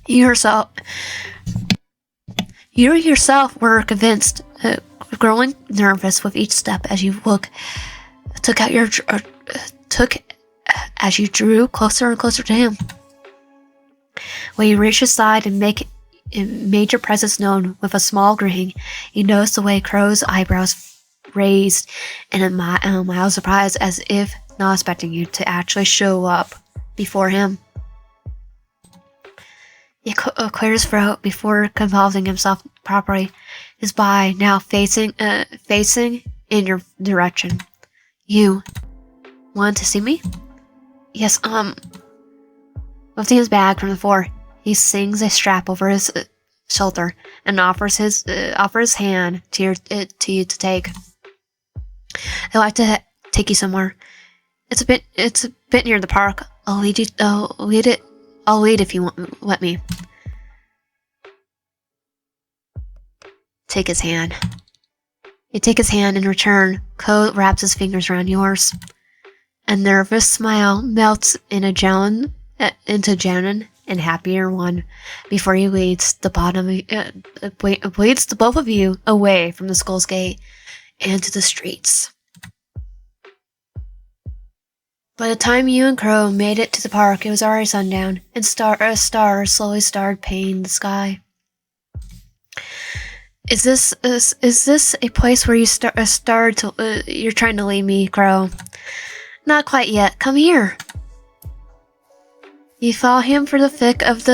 [SPEAKER 1] You yourself were convinced, growing nervous with each step as you as you drew closer and closer to him. When you reached his side and made your presence known with a small grin, you noticed the way Crow's eyebrows raised in a mild surprise, as if not expecting you to actually show up before him. He cleared his throat before composing himself properly, his body now facing in your direction. You want to see me? Yes, Lifting his bag from the floor, he slings a strap over his shoulder and offers his hand to you to take. I'd like to take you somewhere. It's a bit near the park. I'll lead if you let me. Take his hand. You take his hand in return. Code wraps his fingers around yours. A nervous smile melts into genuine and happier one before he leads the both of you away from the Skull's Gate and to the streets. By the time you and Crow made it to the park, it was already sundown, and stars slowly started painting the sky. Is this a place where you're trying to lead me, Crow? Not quite yet. Come here. You follow him for the thicket of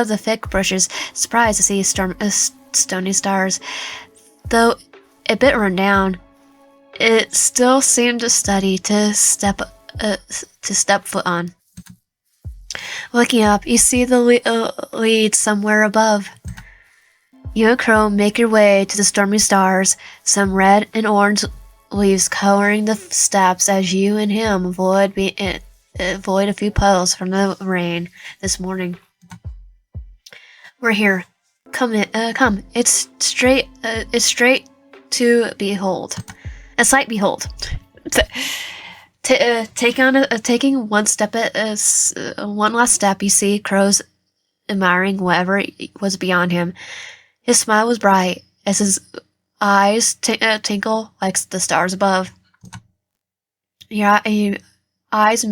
[SPEAKER 1] the thick bushes, surprised to see stony stars. Though a bit run down, it still seemed steady to step foot on. Looking up, you see the lead somewhere above. You and Crow make your way to the stormy stars, some red and orange leaves coloring the steps as you and him avoid a few puddles from the rain this morning. We're here. Come. It's straight to behold. A sight behold. Taking one last step, you see Crow's admiring whatever was beyond him. His smile was bright as his eyes tinkle like the stars above. Your eyes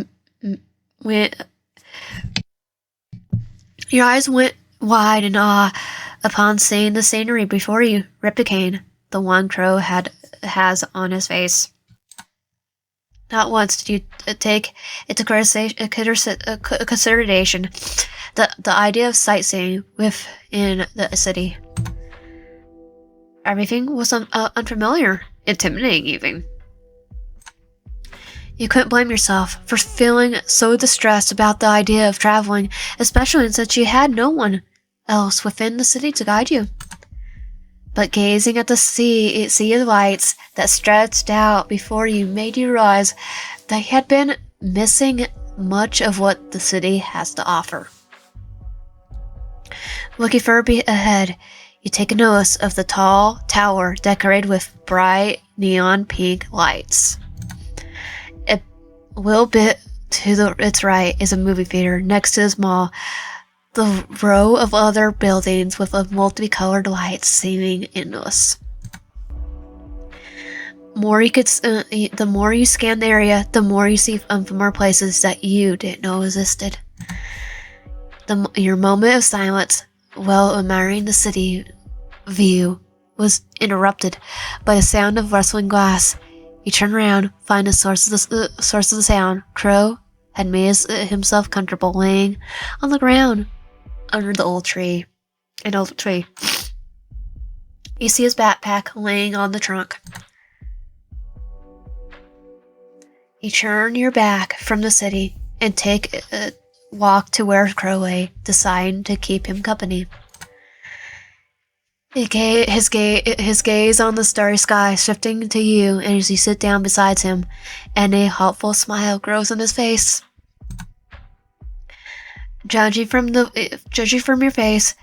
[SPEAKER 1] went wide in awe upon seeing the scenery before you. Replicane, the one Crow has on his face. Not once did you take into consideration the idea of sightseeing within the city. Everything was unfamiliar, intimidating even. You couldn't blame yourself for feeling so distressed about the idea of traveling, especially since you had no one else within the city to guide you. But gazing at the sea of lights that stretched out before you made you realize that you had been missing much of what the city has to offer. Looking further ahead, you take notice of the tall tower decorated with bright neon pink lights. A little bit to its right is a movie theater. Next to this mall, the row of other buildings with multicolored lights seeming endless. The more you scan the area, the more you see unfamiliar places that you didn't know existed. Your moment of silence, while admiring the city view, was interrupted by the sound of rustling glass. You turn around, find the source of the sound. Crow had made himself comfortable, laying on the ground under the old tree. You see his backpack laying on the trunk. You turn your back from the city and take a walk to where Crow lay, deciding to keep him company. His gaze on the starry sky shifting to you as you sit down beside him, and a hopeful smile grows on his face. Judging from your face,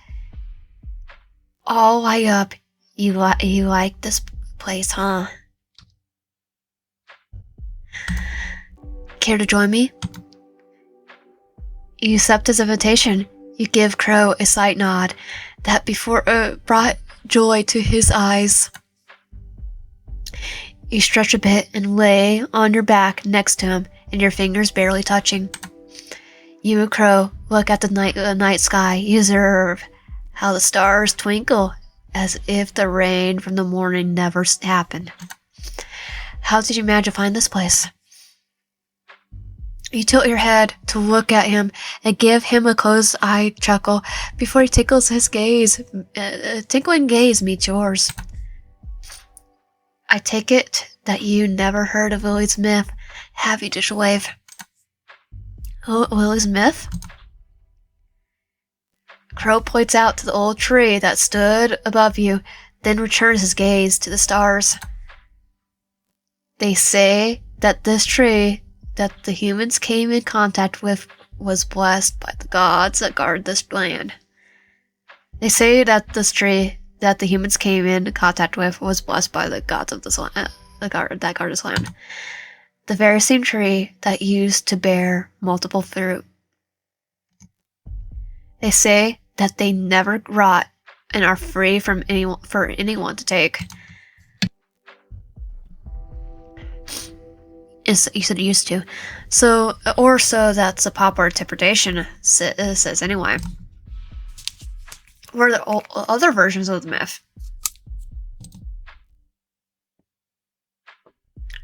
[SPEAKER 1] all light up. You like this place, huh? Care to join me? You accept his invitation. You give Crow a slight nod that brought joy to his eyes. You stretch a bit and lay on your back next to him, and your fingers barely touching. You and Crow look at the night sky. You observe how the stars twinkle as if the rain from the morning never happened. How did you manage to find this place? You tilt your head to look at him and give him a closed-eyed chuckle before he tickles his gaze. Tinkling gaze meets yours. I take it that you never heard of Lily's myth, have you, Dishwave? Lily's myth? Crow points out to the old tree that stood above you, then returns his gaze to the stars. They say that this tree that the humans came in contact with was blessed by the gods that guard this land. They say that this tree that the humans came in contact with was blessed by the gods of this land, that guard this land. The very same tree that used to bear multiple fruit. They say that they never rot and are free for anyone to take. You said used to. So that's a popular interpretation, says anyway. What are the other versions of the myth?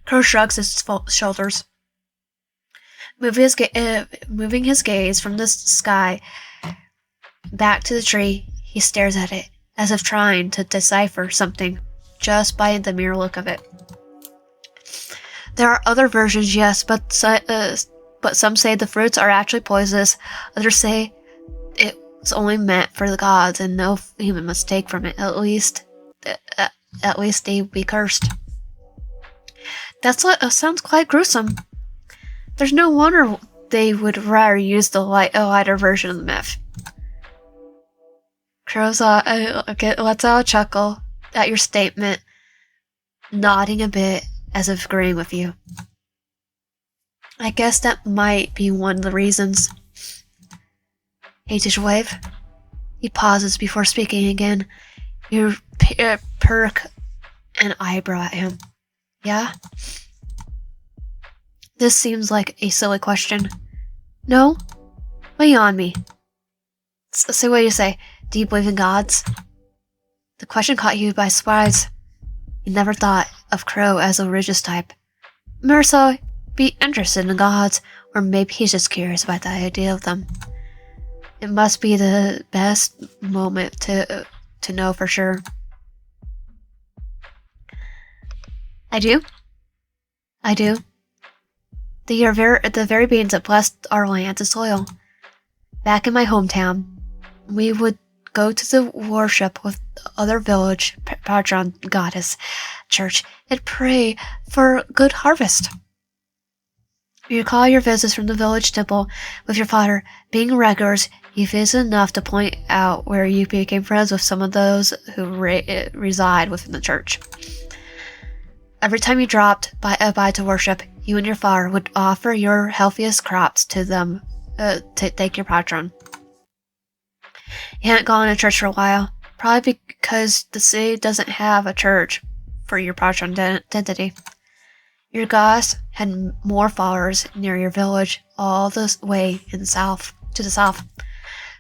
[SPEAKER 1] Crow shrugs his shoulders. Moving his gaze from the sky back to the tree, he stares at it, as if trying to decipher something just by the mere look of it. There are other versions, yes, but some say the fruits are actually poisonous. Others say it's only meant for the gods and no human must take from it. At least they be cursed. That sounds quite gruesome. There's no wonder they would rather use a lighter version of the myth. Crows lets out a chuckle at your statement, nodding a bit as if agreeing with you. I guess that might be one of the reasons. Hey, Dishwave. He pauses before speaking again. You perk an eyebrow at him. Yeah? This seems like a silly question. No? Lay on me. So what do you say? Do you believe in gods? The question caught you by surprise. You never thought of Crow as a religious type. Merso be interested in gods, or maybe he's just curious about the idea of them. It must be the best moment to know for sure. I do. The very beings that blessed our land and soil. Back in my hometown, we would go to the worship with other village patron goddess church and pray for good harvest. You recall your visits from the village temple with your father. Being regulars, you visit enough to point out where you became friends with some of those who reside within the church. Every time you dropped by to worship, you and your father would offer your healthiest crops to them to thank your patron. You hadn't gone to church for a while, probably because the city doesn't have a church for your patron identity. Your goddess had more followers near your village, all the way to the south.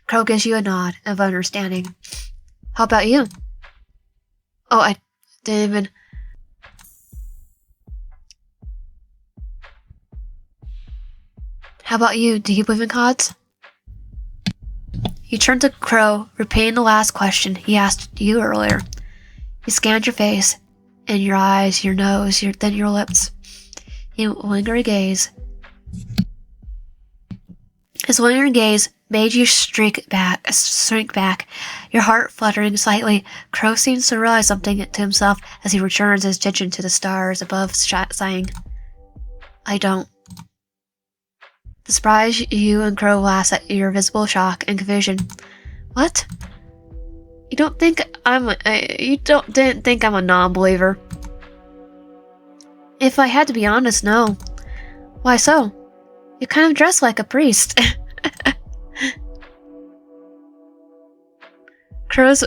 [SPEAKER 1] Crow gives you a nod of understanding. How about you? Oh, I didn't even... How about you? Do you believe in gods? You turned to Crow, repeating the last question he asked you earlier. He scanned your face, and your eyes, your nose, then your lips. His lingering gaze made you shrink back, your heart fluttering slightly. Crow seems to realize something to himself as he returns his attention to the stars above, sighing. I don't. The surprise you and Crow laughs at your visible shock and confusion. What? You don't think didn't think I'm a non-believer? If I had to be honest, no. Why so? You kind of dress like a priest. Crow's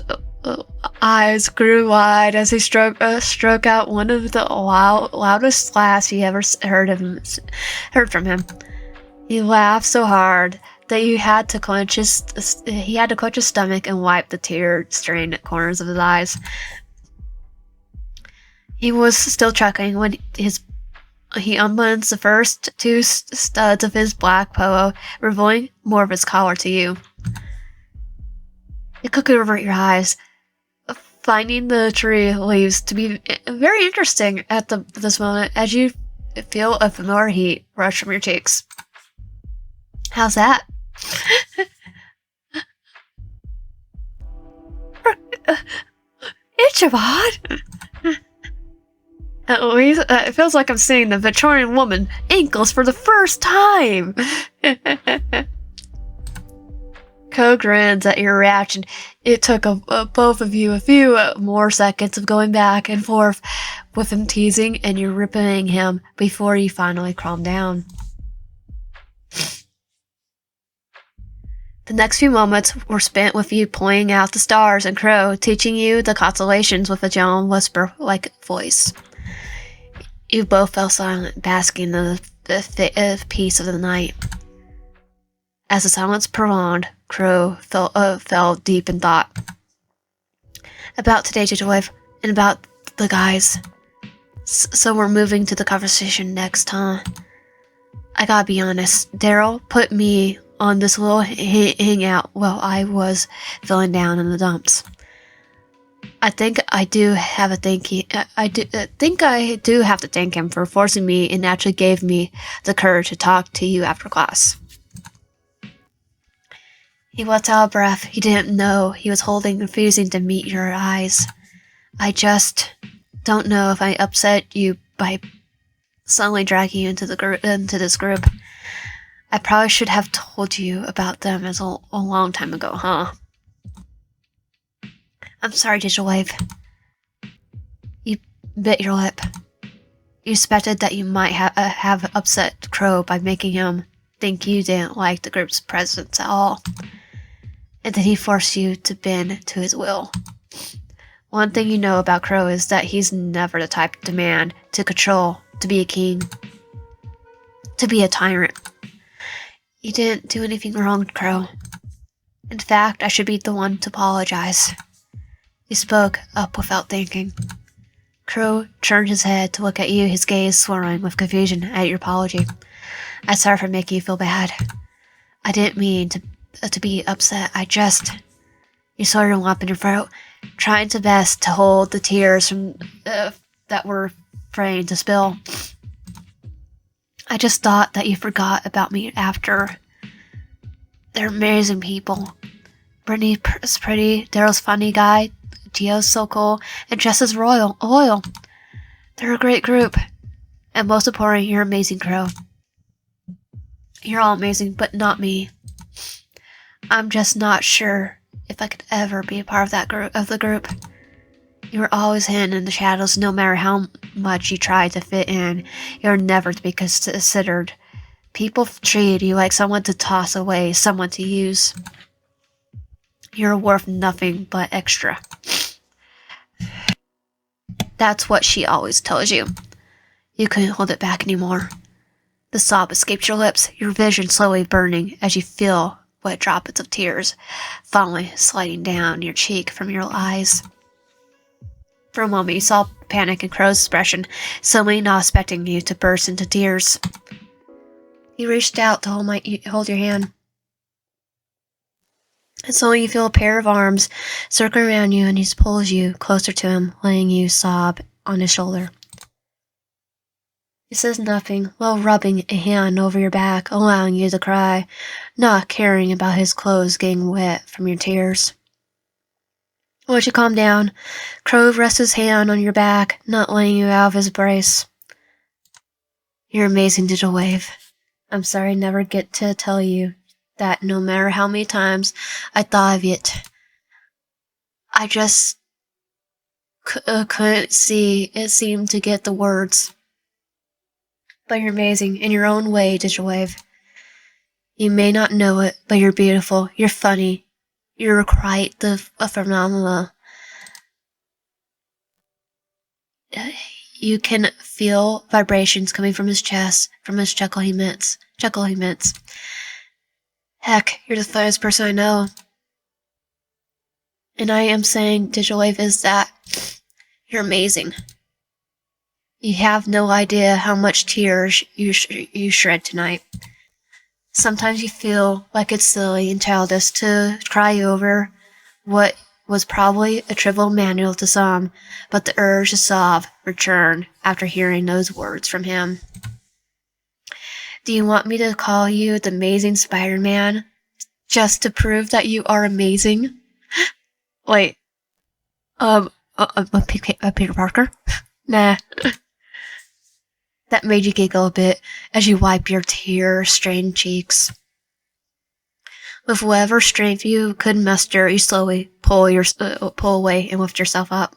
[SPEAKER 1] eyes grew wide as he stroke out one of the loudest laughs he ever heard from him. He laughed so hard that he had to clench his stomach and wipe the tear-stained corners of his eyes. He was still chuckling when he unbuttons the first two studs of his black polo, revealing more of his collar to you. You quickly avert your eyes, finding the tree leaves to be very interesting at this moment as you feel a familiar heat rush from your cheeks. How's that? Ichabod! At least it feels like I'm seeing the Victorian woman ankles for the first time. Co grins at your reaction. It took both of you a few more seconds of going back and forth with him teasing and you ripping him before you finally calmed down. The next few moments were spent with you pointing out the stars and Crow teaching you the constellations with a gentle whisper-like voice. You both fell silent, basking in the peace of the night. As the silence prolonged, Crow fell deep in thought. About today's wave and about the guys. So we're moving to the conversation next, huh? I gotta be honest, Daryl put me on this little hangout while I was feeling down in the dumps. I think I do have to thank him for forcing me and actually gave me the courage to talk to you after class. He was out of breath. He didn't know he was refusing to meet your eyes. I just don't know if I upset you by suddenly dragging you into this group. I probably should have told you about them a long time ago, huh? I'm sorry, Digital Wave. You bit your lip. You suspected that you might have upset Crow by making him think you didn't like the group's presence at all, and that he forced you to bend to his will. One thing you know about Crow is that he's never the type to demand, to control, to be a king, to be a tyrant. You didn't do anything wrong, Crow. In fact, I should be the one to apologize. He spoke up without thinking. Crow turned his head to look at you, his gaze swirling with confusion at your apology. I'm sorry for making you feel bad. I didn't mean to be upset. You saw your lump in your throat, trying to best to hold the tears from that were afraid to spill. I just thought that you forgot about me after. They're amazing people. Brittany is pretty, Daryl's funny guy, Gio's so cool, and Jess is loyal. They're a great group. And most importantly, you're amazing, Crow. You're all amazing, but not me. I'm just not sure if I could ever be a part of the group. You were always hidden in the shadows, no matter how much you tried to fit in. You're never to be considered. People treated you like someone to toss away, someone to use. You're worth nothing but extra. That's what she always tells you. You couldn't hold it back anymore. The sob escaped your lips, your vision slowly burning as you feel wet droplets of tears finally sliding down your cheek from your eyes. For a moment, you saw panic in Crow's expression, suddenly not expecting you to burst into tears. He reached out to hold your hand. And suddenly you feel a pair of arms circling around you, and he pulls you closer to him, letting you sob on his shoulder. He says nothing while rubbing a hand over your back, allowing you to cry, not caring about his clothes getting wet from your tears. Once you calm down, Crow rests his hand on your back, not letting you out of his embrace. You're amazing, Digital Wave. I'm sorry I never get to tell you that no matter how many times I thought of it, I just couldn't see it seemed to get the words. But you're amazing in your own way, Digital Wave. You may not know it, but you're beautiful, you're funny, you're quite a phenomenal. You can feel vibrations coming from his chest, from his chuckle he emits. Heck, you're the funniest person I know. And I am saying, Digital Wave, is that you're amazing. You have no idea how much tears you shed tonight. Sometimes you feel like it's silly and childish to cry over what was probably a trivial manual to some, but the urge to sob returned after hearing those words from him. Do you want me to call you the Amazing Spider-Man just to prove that you are amazing? Wait, Peter Parker? Nah. That made you giggle a bit as you wipe your tear-stained cheeks. With whatever strength you could muster, you slowly pull away and lift yourself up.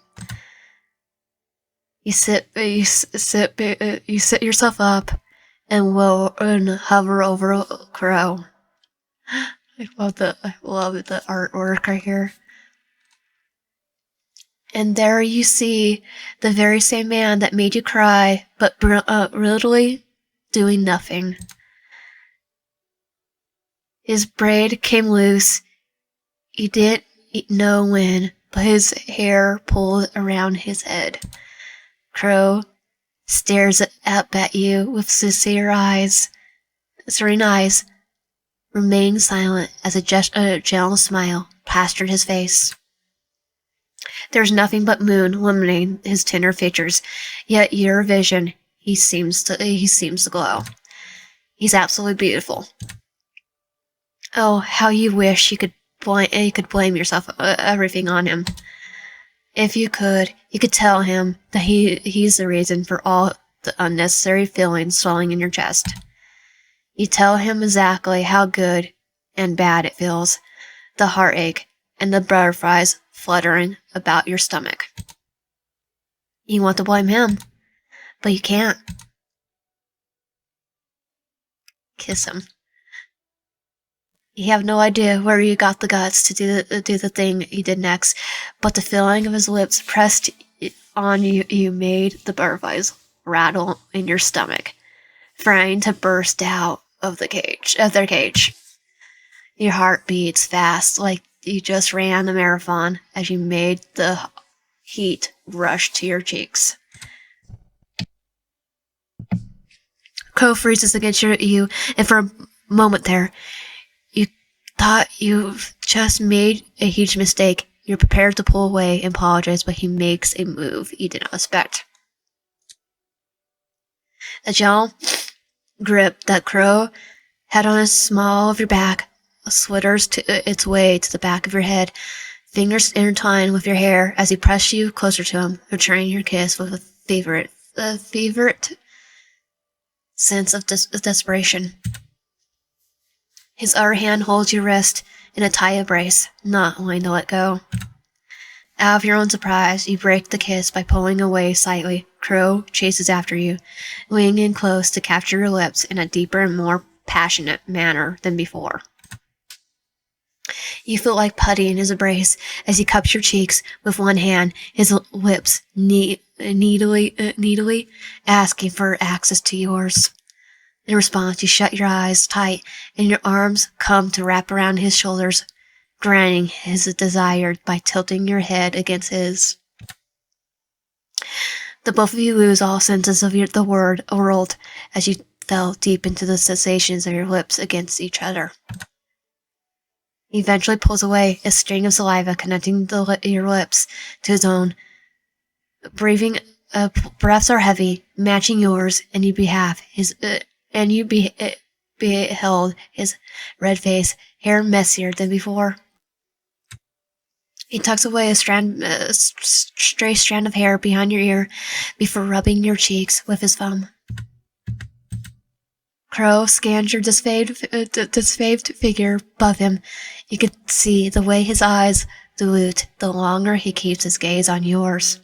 [SPEAKER 1] You sit yourself up and hover over Crow. I love the artwork right here. And there you see the very same man that made you cry, but literally doing nothing. His braid came loose. He didn't know when, but his hair pulled around his head. Crow stares up at you with serene eyes, remaining silent as a gentle smile plastered his face. There's nothing but moon illuminating his tender features, yet your vision, he seems to glow. He's absolutely beautiful. Oh, how you wish you could blame yourself everything on him. If you could tell him that he's the reason for all the unnecessary feelings swelling in your chest. You tell him exactly how good and bad it feels, the heartache and the butterflies fluttering about your stomach. You want to blame him, but you can't. Kiss him. You have no idea where you got the guts to do the thing he did next, but the feeling of his lips pressed on you made the butterflies rattle in your stomach, trying to burst out of their cage. Your heart beats fast, like you just ran a marathon, as you made the heat rush to your cheeks. Crow freezes against you, and for a moment there, you thought you've just made a huge mistake. You're prepared to pull away and apologize, but he makes a move you did not expect. A gentle grip that Crow had on the small of your back sweaters its way to the back of your head, fingers intertwined with your hair as he pressed you closer to him, returning your kiss with a favorite sense of desperation. His other hand holds your wrist in a tight embrace, not wanting to let go. Out of your own surprise, you break the kiss by pulling away slightly. Crow chases after you, leaning in close to capture your lips in a deeper and more passionate manner than before. You feel like putty in his embrace as he cups your cheeks with one hand, his lips needily asking for access to yours. In response, you shut your eyes tight and your arms come to wrap around his shoulders, granting his desire by tilting your head against his. The both of you lose all senses of the world as you fell deep into the sensations of your lips against each other. He eventually pulls away, a string of saliva connecting your lips to his own. Breathing breaths are heavy, matching yours, and you beheld his red face, hair messier than before. He tucks away a stray strand of hair behind your ear before rubbing your cheeks with his thumb. Crow scans your disfaved figure above him. You can see the way his eyes dilute the longer he keeps his gaze on yours.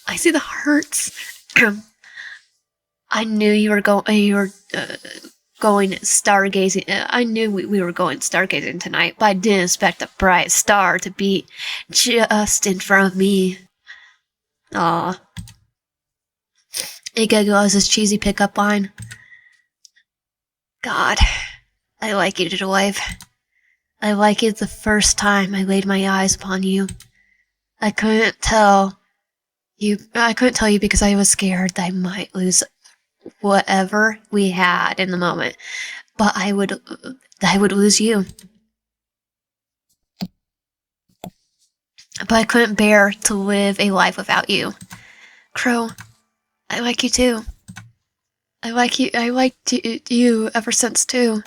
[SPEAKER 1] I see the hearts. I knew you were going stargazing. I knew we were going stargazing tonight, but I didn't expect a bright star to be just in front of me. Aw. He giggles his cheesy pickup line. God, I like you, little wife. I like you the first time I laid my eyes upon you. I couldn't tell you because I was scared that I might lose whatever we had in the moment, but I would lose you. But I couldn't bear to live a life without you. Crow, I like you too. I liked you ever since too.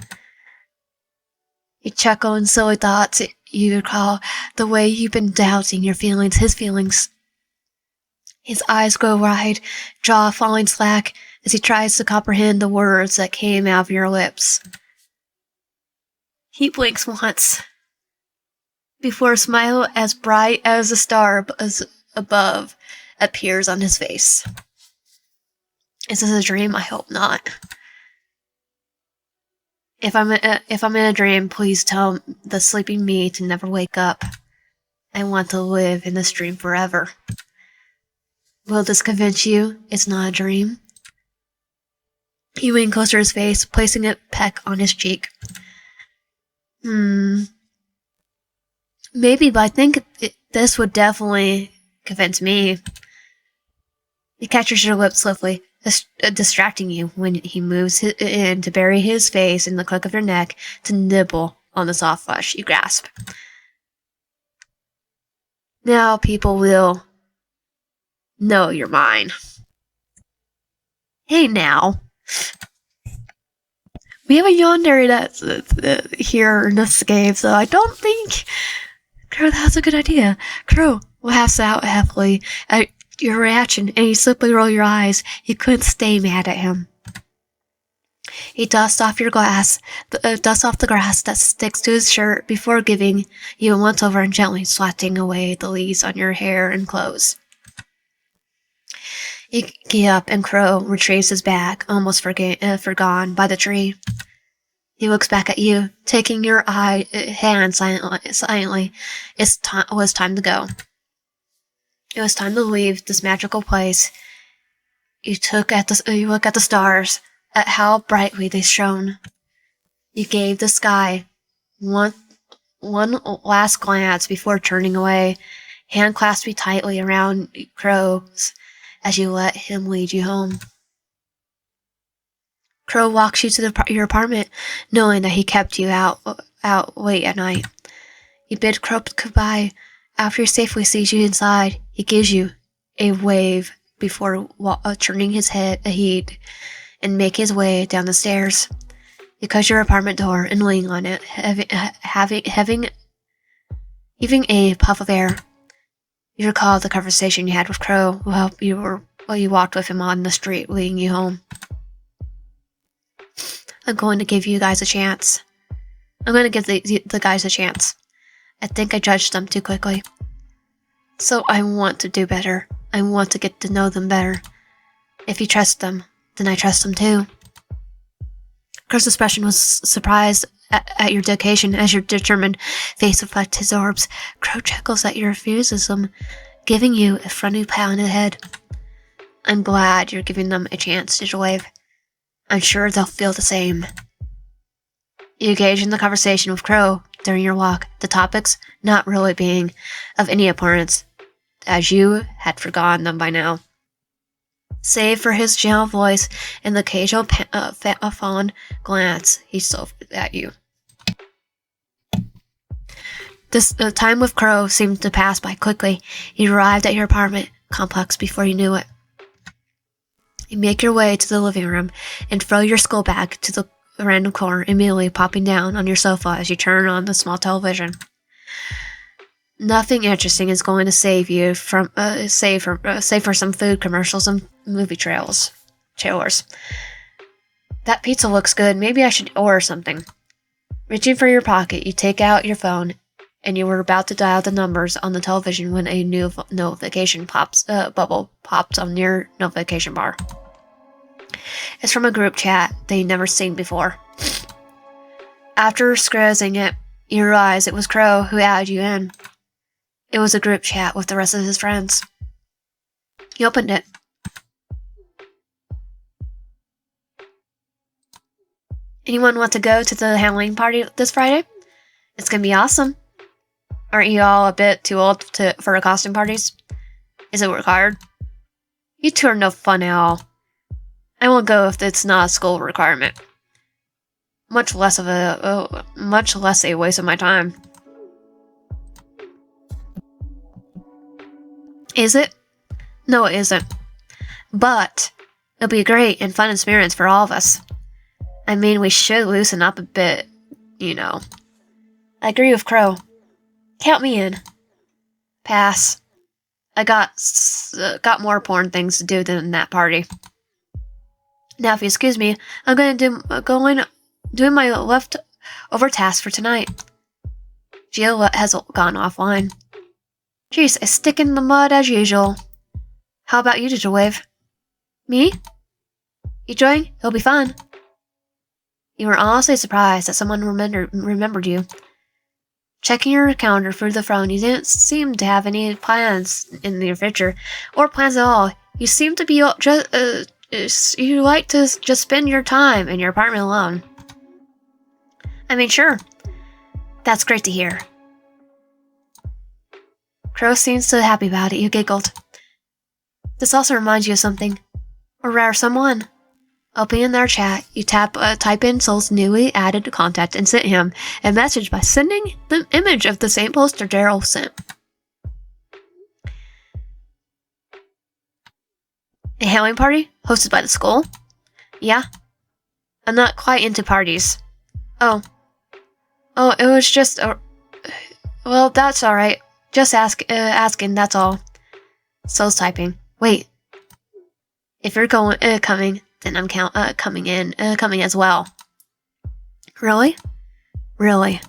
[SPEAKER 1] You chuckle in silly thoughts. You recall the way you've been doubting your feelings, his feelings. His eyes go wide, jaw falling slack as he tries to comprehend the words that came out of your lips. He blinks once before a smile as bright as a star above appears on his face. Is this a dream? I hope not. If I'm in a dream, please tell the sleeping me to never wake up. I want to live in this dream forever. Will this convince you it's not a dream? He leaned closer to his face, placing a peck on his cheek. Maybe, but I think this would definitely convince me. He catches your lips swiftly, distracting you when he moves in to bury his face in the crook of your neck to nibble on the soft flesh you grasp. Now people will know you're mine. Hey now. We have a Yandere that's here in this cave, so I don't think Crow, that's a good idea. Crow laughs out happily at your reaction, and you simply roll your eyes. You couldn't stay mad at him. He dusts off the grass that sticks to his shirt before giving you a once over and gently swatting away the leaves on your hair and clothes. You get up, and Crow retrieves his bag, almost forgone by the tree. He looks back at you, taking your hand silently. It was time to go. It was time to leave this magical place. You look at the stars, at how brightly they shone. You gave the sky one last glance before turning away, hand clasped tightly around Crow's as you let him lead you home. Crow walks you to your apartment, knowing that he kept you out late at night. You bid Crow goodbye. After he safely sees you inside, he gives you a wave before turning his head and make his way down the stairs. You close your apartment door and lean on it, heaving a puff of air. You recall the conversation you had with Crow while you walked with him on the street, leading you home. I'm going to give you guys a chance. I'm going to give the guys a chance. I think I judged them too quickly. So I want to do better. I want to get to know them better. If you trust them, then I trust them too. Crow's expression was surprised at your dedication as your determined face reflected his orbs. Crow chuckles at your enthusiasm, giving you a friendly pat on the head. I'm glad you're giving them a chance to wave. I'm sure they'll feel the same. You engage in the conversation with Crow during your walk, the topics not really being of any importance, as you had forgotten them by now. Save for his gentle voice and the occasional fond glance he stole at you. The time with Crow seemed to pass by quickly. You arrived at your apartment complex before you knew it. You make your way to the living room and throw your school bag to the random corner, immediately popping down on your sofa as you turn on the small television. Nothing interesting is going to save you from save for some food commercials and movie trailers. That pizza looks good. Maybe I should order something. Reaching for your pocket, you take out your phone, and you were about to dial the numbers on the television when a new notification bubble pops on your notification bar. It's from a group chat that you've never seen before. After scruzzing it, you realize it was Crow who added you in. It was a group chat with the rest of his friends. He opened it. Anyone want to go to the Halloween party this Friday? It's gonna be awesome. Aren't you all a bit too old for the costume parties? Is it required? You two are no fun at all. I won't go if it's not a school requirement. Much less a waste of my time. Is it? No, it isn't. But it'll be a great and fun experience for all of us. I mean, we should loosen up a bit, you know. I agree with Crow. Count me in. Pass. I got more important things to do than that party. Now, if you excuse me, I'm doing my leftover task for tonight. Gio has gone offline. Jeez, I stick in the mud as usual. How about you, Digital Wave? Me? You join? It'll be fun. You were honestly surprised that someone remembered you. Checking your calendar through the phone, you didn't seem to have any plans in your future, or plans at all. You seem to be you like to just spend your time in your apartment alone. I mean, sure. That's great to hear. Crow seems so happy about it, you giggled. This also reminds you of something. Or rather, someone. Opening their chat, you type in Soul's newly added contact and send him a message by sending the image of the same poster Daryl sent. A Halloween party? Hosted by the school? Yeah. I'm not quite into parties. Oh, it was just well, that's alright. Just asking, that's all. Soul's typing. Wait. If you're coming, then I'm coming as well. Really? Really?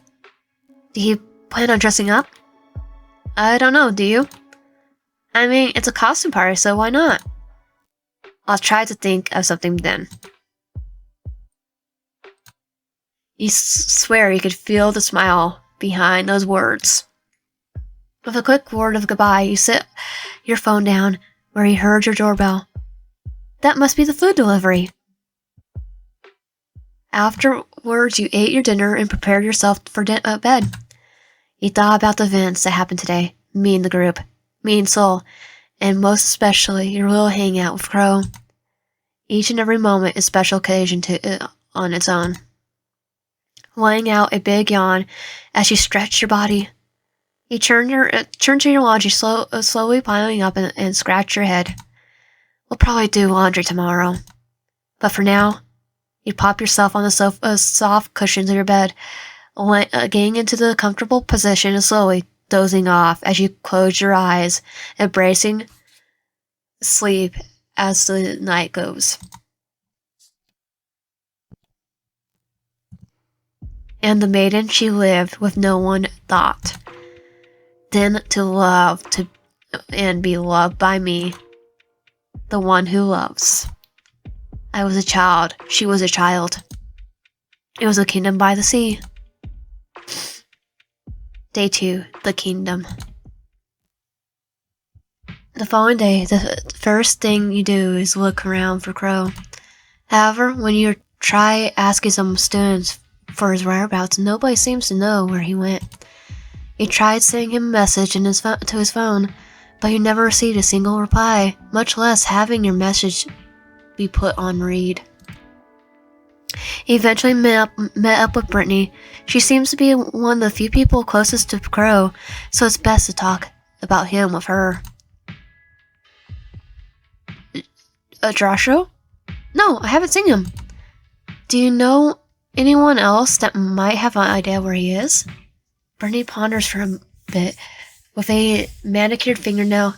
[SPEAKER 1] Do you plan on dressing up? I don't know, do you? I mean, it's a costume party, so why not? I'll try to think of something then. You swear you could feel the smile behind those words. With a quick word of goodbye, you set your phone down where you heard your doorbell. That must be the food delivery. Afterwards, you ate your dinner and prepared yourself for bed. You thought about the events that happened today, me and the group, me and Soul, and most especially your little hangout with Crow. Each and every moment is a special occasion on its own. Laying out a big yawn as you stretch your body, you turn to your laundry, slowly piling up and scratch your head. We'll probably do laundry tomorrow. But for now, you pop yourself on the soft cushions of your bed, getting into the comfortable position and slowly dozing off as you close your eyes, embracing sleep as the night goes. And the maiden she lived with no one thought. Then to love and be loved by me, the one who loves. I was a child. She was a child. It was a kingdom by the sea. Day 2, the kingdom. The following day, the first thing you do is look around for Crow. However, when you try asking some students for his whereabouts, nobody seems to know where he went. You tried sending him a message to his phone, but you never received a single reply, much less having your message be put on read. He eventually met up with Brittany. She seems to be one of the few people closest to Crow, so it's best to talk about him with her. Joshua? No, I haven't seen him. Do you know anyone else that might have an idea where he is? Brittany ponders for a bit, with a manicured fingernail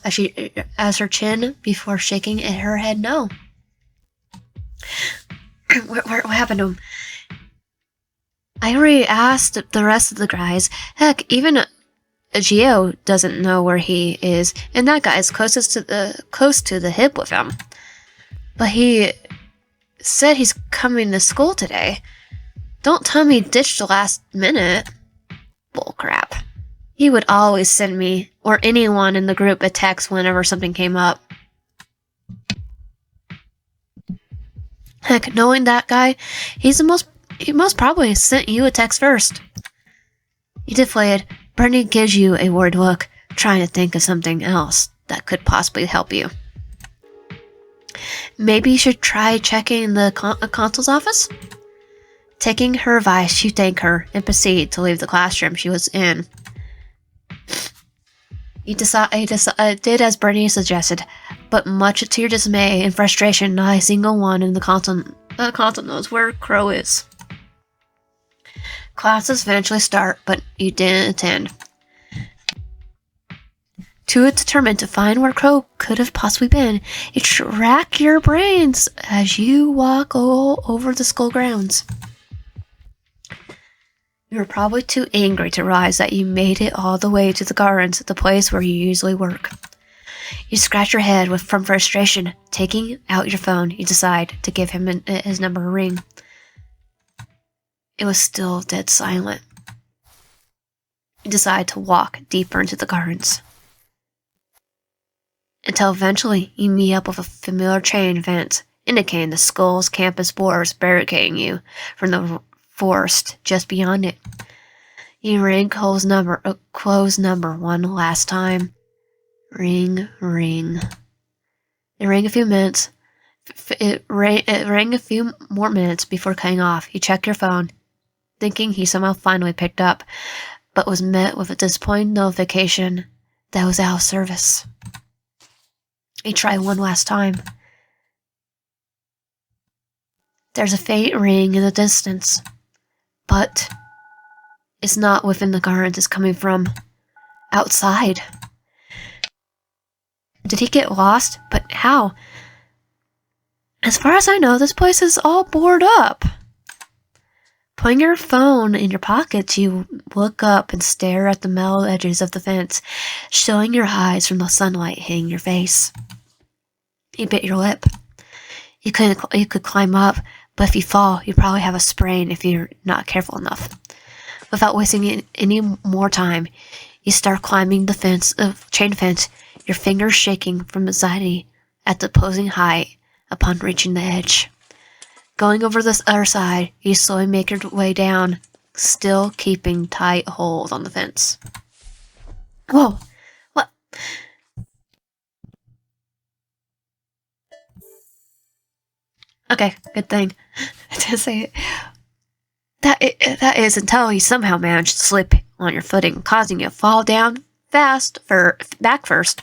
[SPEAKER 1] as her chin before shaking her head no. What happened to him? I already asked the rest of the guys. Heck, even Gio doesn't know where he is, and that guy is close to the hip with him. But he said he's coming to school today. Don't tell me he ditched the last minute. Bullcrap. He would always send me or anyone in the group a text whenever something came up. Heck, knowing that guy, he most probably sent you a text first. You deflated. Brittany gives you a worried look, trying to think of something else that could possibly help you. Maybe you should try checking the consul's office? Taking her advice, you thank her and proceed to leave the classroom she was in. You did as Brittany suggested, but much to your dismay and frustration, not a single one in the console knows where Crow is. Classes eventually start, but you didn't attend. Too determined to find where Crow could have possibly been, you rack your brains as you walk all over the school grounds. You were probably too angry to realize that you made it all the way to the gardens, the place where you usually work. You scratch your head from frustration. Taking out your phone, you decide to give him his number a ring. It was still dead silent. You decide to walk deeper into the gardens. Until eventually you meet up with a familiar chain fence, indicating the school's campus borders barricading you from the forest just beyond it. You ring Cole's number one last time. Ring, ring. It rang a few minutes. It rang a few more minutes before cutting off. You check your phone, thinking he somehow finally picked up, but was met with a disappointing notification that was out of service. You try one last time. There's a faint ring in the distance, but it's not within the gardens. It's coming from outside. Did he get lost? But how? As far as I know, this place is all boarded up. Putting your phone in your pocket, you look up and stare at the metal edges of the fence, showing your eyes from the sunlight hitting your face. You bit your lip. You could climb up, but if you fall, you probably have a sprain if you're not careful enough. Without wasting any more time, you start climbing the chain fence, your fingers shaking from anxiety at the opposing height upon reaching the edge. Going over this other side, you slowly make your way down, still keeping tight hold on the fence. Whoa! What? Okay, good thing. I didn't say it. That is until you somehow manage to slip on your footing, causing you to fall down back first.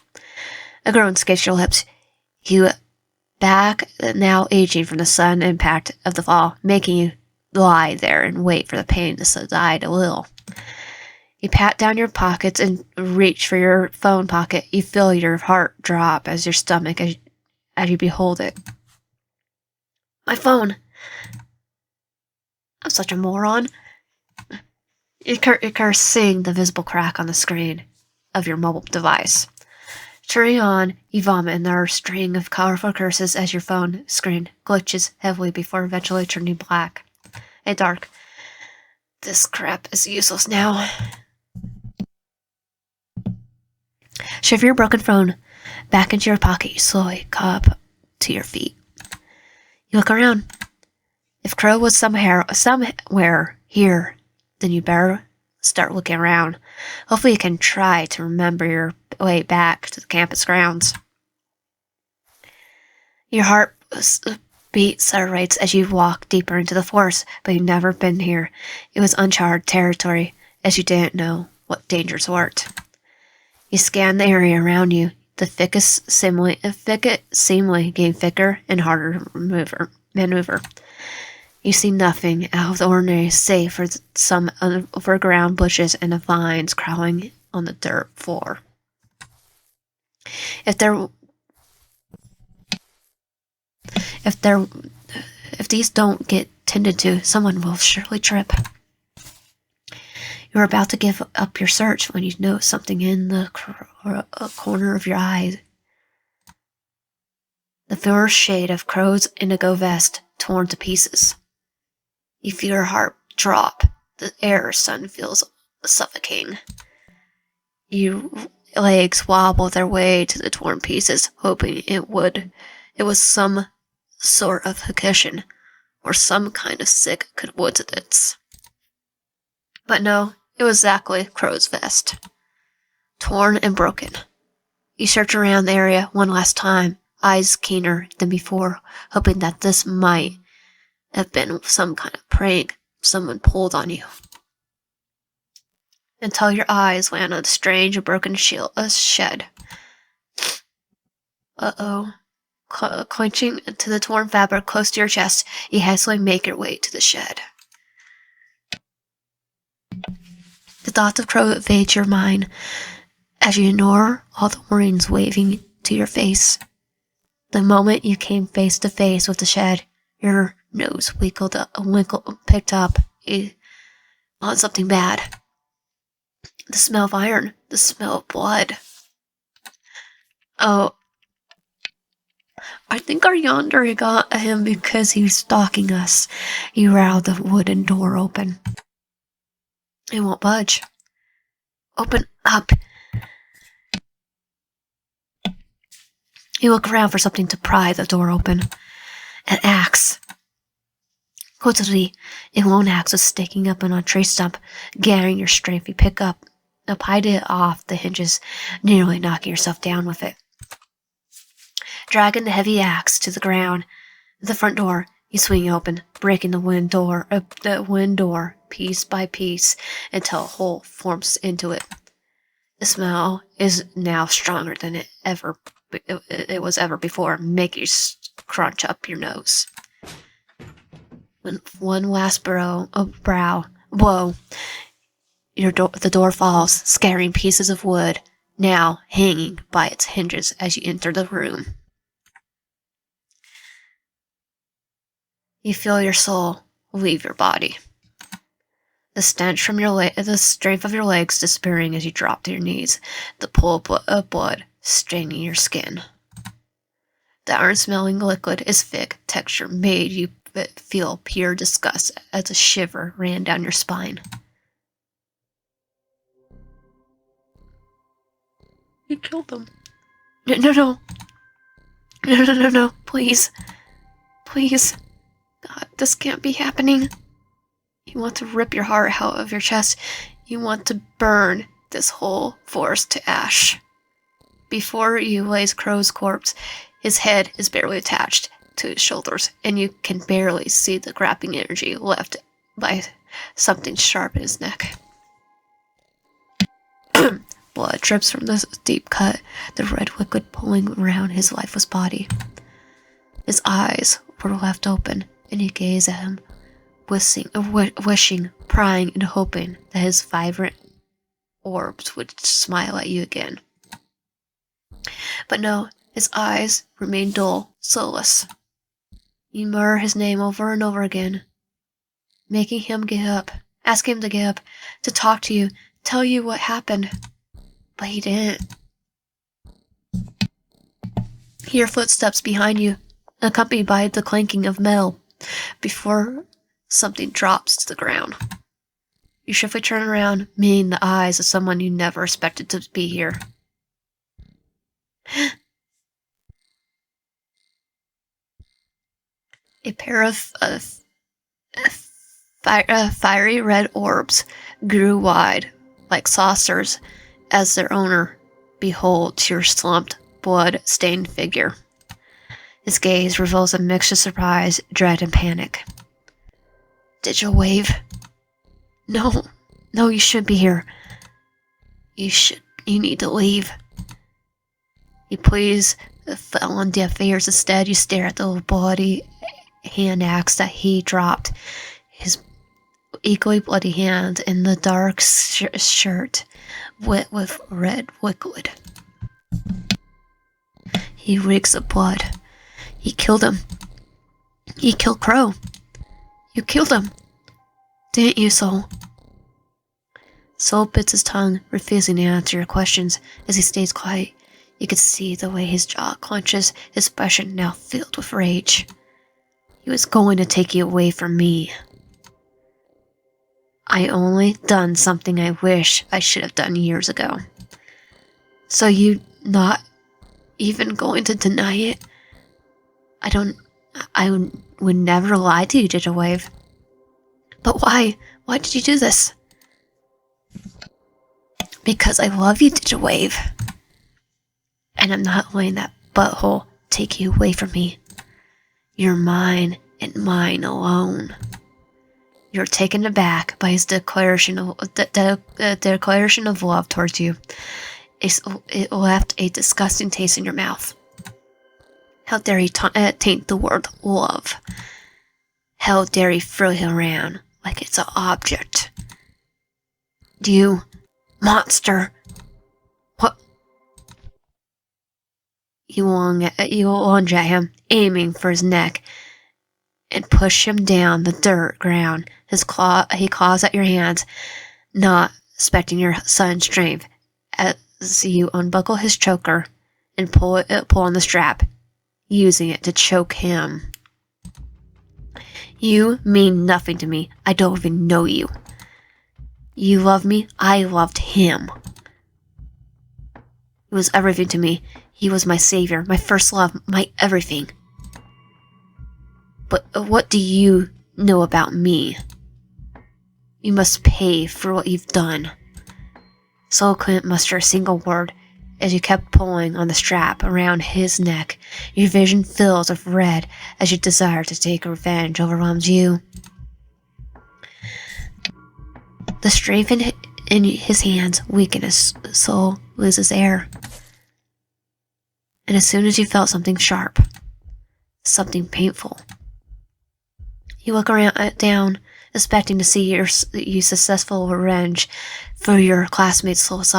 [SPEAKER 1] A groan escapes your lips. You back now aging from the sudden impact of the fall, making you lie there and wait for the pain to subside a little. You pat down your pockets and reach for your phone pocket. You feel your heart drop as your stomach as you behold it. My phone. I'm such a moron. You curse, seeing the visible crack on the screen of your mobile device. Turning on, you vomit another string of colorful curses as your phone screen glitches heavily before eventually turning black. Dark. This crap is useless now. Shove your broken phone back into your pocket. You slowly come up to your feet. You look around. If Crow was somewhere here, then you better start looking around. Hopefully you can try to remember your way back to the campus grounds. Your heart beat accelerates as you walk deeper into the forest, but you've never been here. It was uncharted territory, as you didn't know what dangers lurked. You scan the area around you. The thicket seemingly getting thicker and harder to maneuver. You see nothing out of the ordinary save for some overground bushes and the vines crawling on the dirt floor. If these don't get tended to, someone will surely trip. You're about to give up your search when you notice something in the corner of your eye. The first shade of Crow's indigo vest torn to pieces. You feel your heart drop. The air sun feels suffocating. Your legs wobble their way to the torn pieces, hoping it was some sort of concussion or some kind of sick coincidence. But no, it was exactly Crow's vest. Torn and broken. You search around the area one last time, eyes keener than before, hoping that this might have been some kind of prank someone pulled on you. Until your eyes land on a strange and broken shed. Uh-oh. Clenching to the torn fabric close to your chest, you hastily make your way to the shed. The thoughts of Crow evade your mind as you ignore all the warnings waving to your face. The moment you came face to face with the shed, your nose picked up on something bad. The smell of iron, the smell of blood. Oh, I think our Yandere got him because he was stalking us. He growled the wooden door open. It won't budge. Open up. You look around for something to pry the door open. An axe. Quickly, a lone axe was sticking up on a tree stump. Gathering your strength, you pick up, pried it off the hinges, nearly knocking yourself down with it. Dragging the heavy axe to the ground, the front door, you swing open, breaking the wind door piece by piece until a hole forms into it. The smell is now stronger than it was ever before, making you crunch up your nose. When one last blow, the door falls, scattering pieces of wood, now hanging by its hinges as you enter the room. You feel your soul leave your body. The stench from the strength of your legs disappearing as you drop to your knees, the pool of blood staining your skin. The iron-smelling liquid is thick texture made you feel pure disgust as a shiver ran down your spine. You killed them. No, please. Please. God, this can't be happening. You want to rip your heart out of your chest. You want to burn this whole forest to ash. Before you lays Crow's corpse, his head is barely attached to his shoulders, and you can barely see the grabbing energy left by something sharp in his neck. Blood drips from the deep cut, the red liquid pulling around his lifeless body. His eyes were left open, and you gaze at him, wishing, prying, and hoping that his vibrant orbs would smile at you again. But no, his eyes remain dull, soulless. You murmur his name over and over again, making him get up, ask him to get up, to talk to you, tell you what happened. But he didn't. Hear footsteps behind you, accompanied by the clanking of metal, before something drops to the ground. You swiftly turn around, meeting the eyes of someone you never expected to be here. A pair of fiery red orbs grew wide, like saucers, as their owner beholds your slumped, blood-stained figure. His gaze reveals a mix of surprise, dread, and panic. Digital wave? No, you shouldn't be here. You need to leave. You please fell on deaf ears. Instead, you stare at the bloody hand axe that he dropped. His equally bloody hand in the dark shirt, wet with red liquid. He reeks of blood. He killed him. He killed Crow. You killed him. Didn't you, Soul? Soul bits his tongue, refusing to answer your questions as he stays quiet. You could see the way his jaw clenches, his expression now filled with rage. He was going to take you away from me. I only done something I wish I should have done years ago. So you not even going to deny it? I would never lie to you, Digital Wave. But why? Why did you do this? Because I love you, Digital Wave. And I'm not letting that butthole take you away from me. You're mine and mine alone. You're taken aback by his declaration of love towards you. It left a disgusting taste in your mouth. How dare he taint the word love? How dare he throw it around like it's an object? You monster! What? You lunge at him, aiming for his neck, and push him down the dirt ground. He claws at your hands, not expecting your sudden strength, as you unbuckle his choker and pull on the strap, using it to choke him. You mean nothing to me. I don't even know you. You love me. I loved him. He was everything to me. He was my savior, my first love, my everything. But what do you know about me? You must pay for what you've done. Soul couldn't muster a single word as you kept pulling on the strap around his neck. Your vision fills with red as your desire to take revenge overwhelms you. The strength in his hands weakened as Soul loses air. And as soon as you felt something sharp, something painful, you look down, expecting to see you successful revenge for your classmate's soul's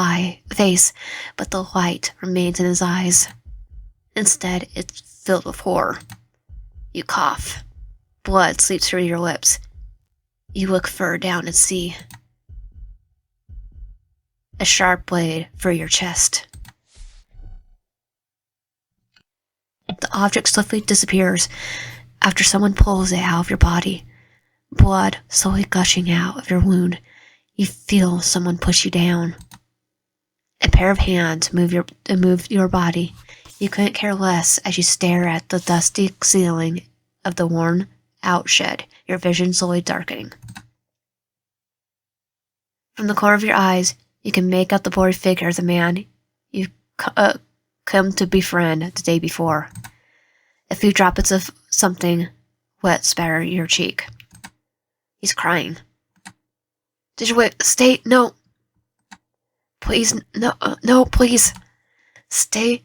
[SPEAKER 1] face, but the light remains in his eyes. Instead, it's filled with horror. You cough. Blood seeps through your lips. You look further down and see a sharp blade through your chest. The object swiftly disappears after someone pulls it out of your body. Blood slowly gushing out of your wound. You feel someone push you down. A pair of hands move your body. You couldn't care less as you stare at the dusty ceiling of the worn-out shed, your vision slowly darkening. From the corner of your eyes, you can make out the blurry figure of the man you come to befriend the day before. A few droplets of something wet spatter your cheek. He's crying. Did you wait? Stay. No. Please. No, please. Stay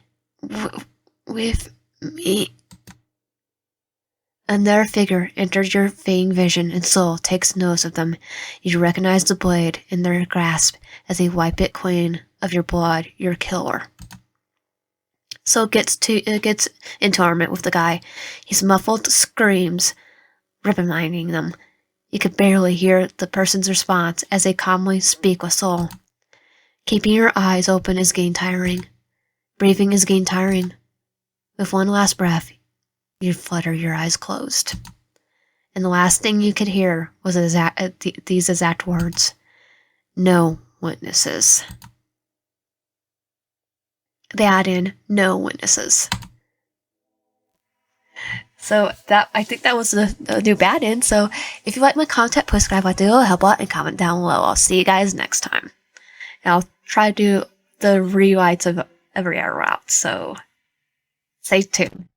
[SPEAKER 1] with me. Another figure enters your fading vision, and Soul takes notice of them. You recognize the blade in their grasp as they wipe it clean of your blood, your killer. Soul gets into armament with the guy. His muffled screams reprimanding them. You could barely hear the person's response as they calmly speak with Soul. Keeping your eyes open is getting tiring. Breathing is getting tiring. With one last breath, you flutter your eyes closed. And the last thing you could hear was these exact words. No witnesses. They add in no witnesses. So I think that was the new bad end. So if you like my content, please subscribe, like the video, help out, and comment down below. I'll see you guys next time. And I'll try to do the rewrites of every other route. So stay tuned.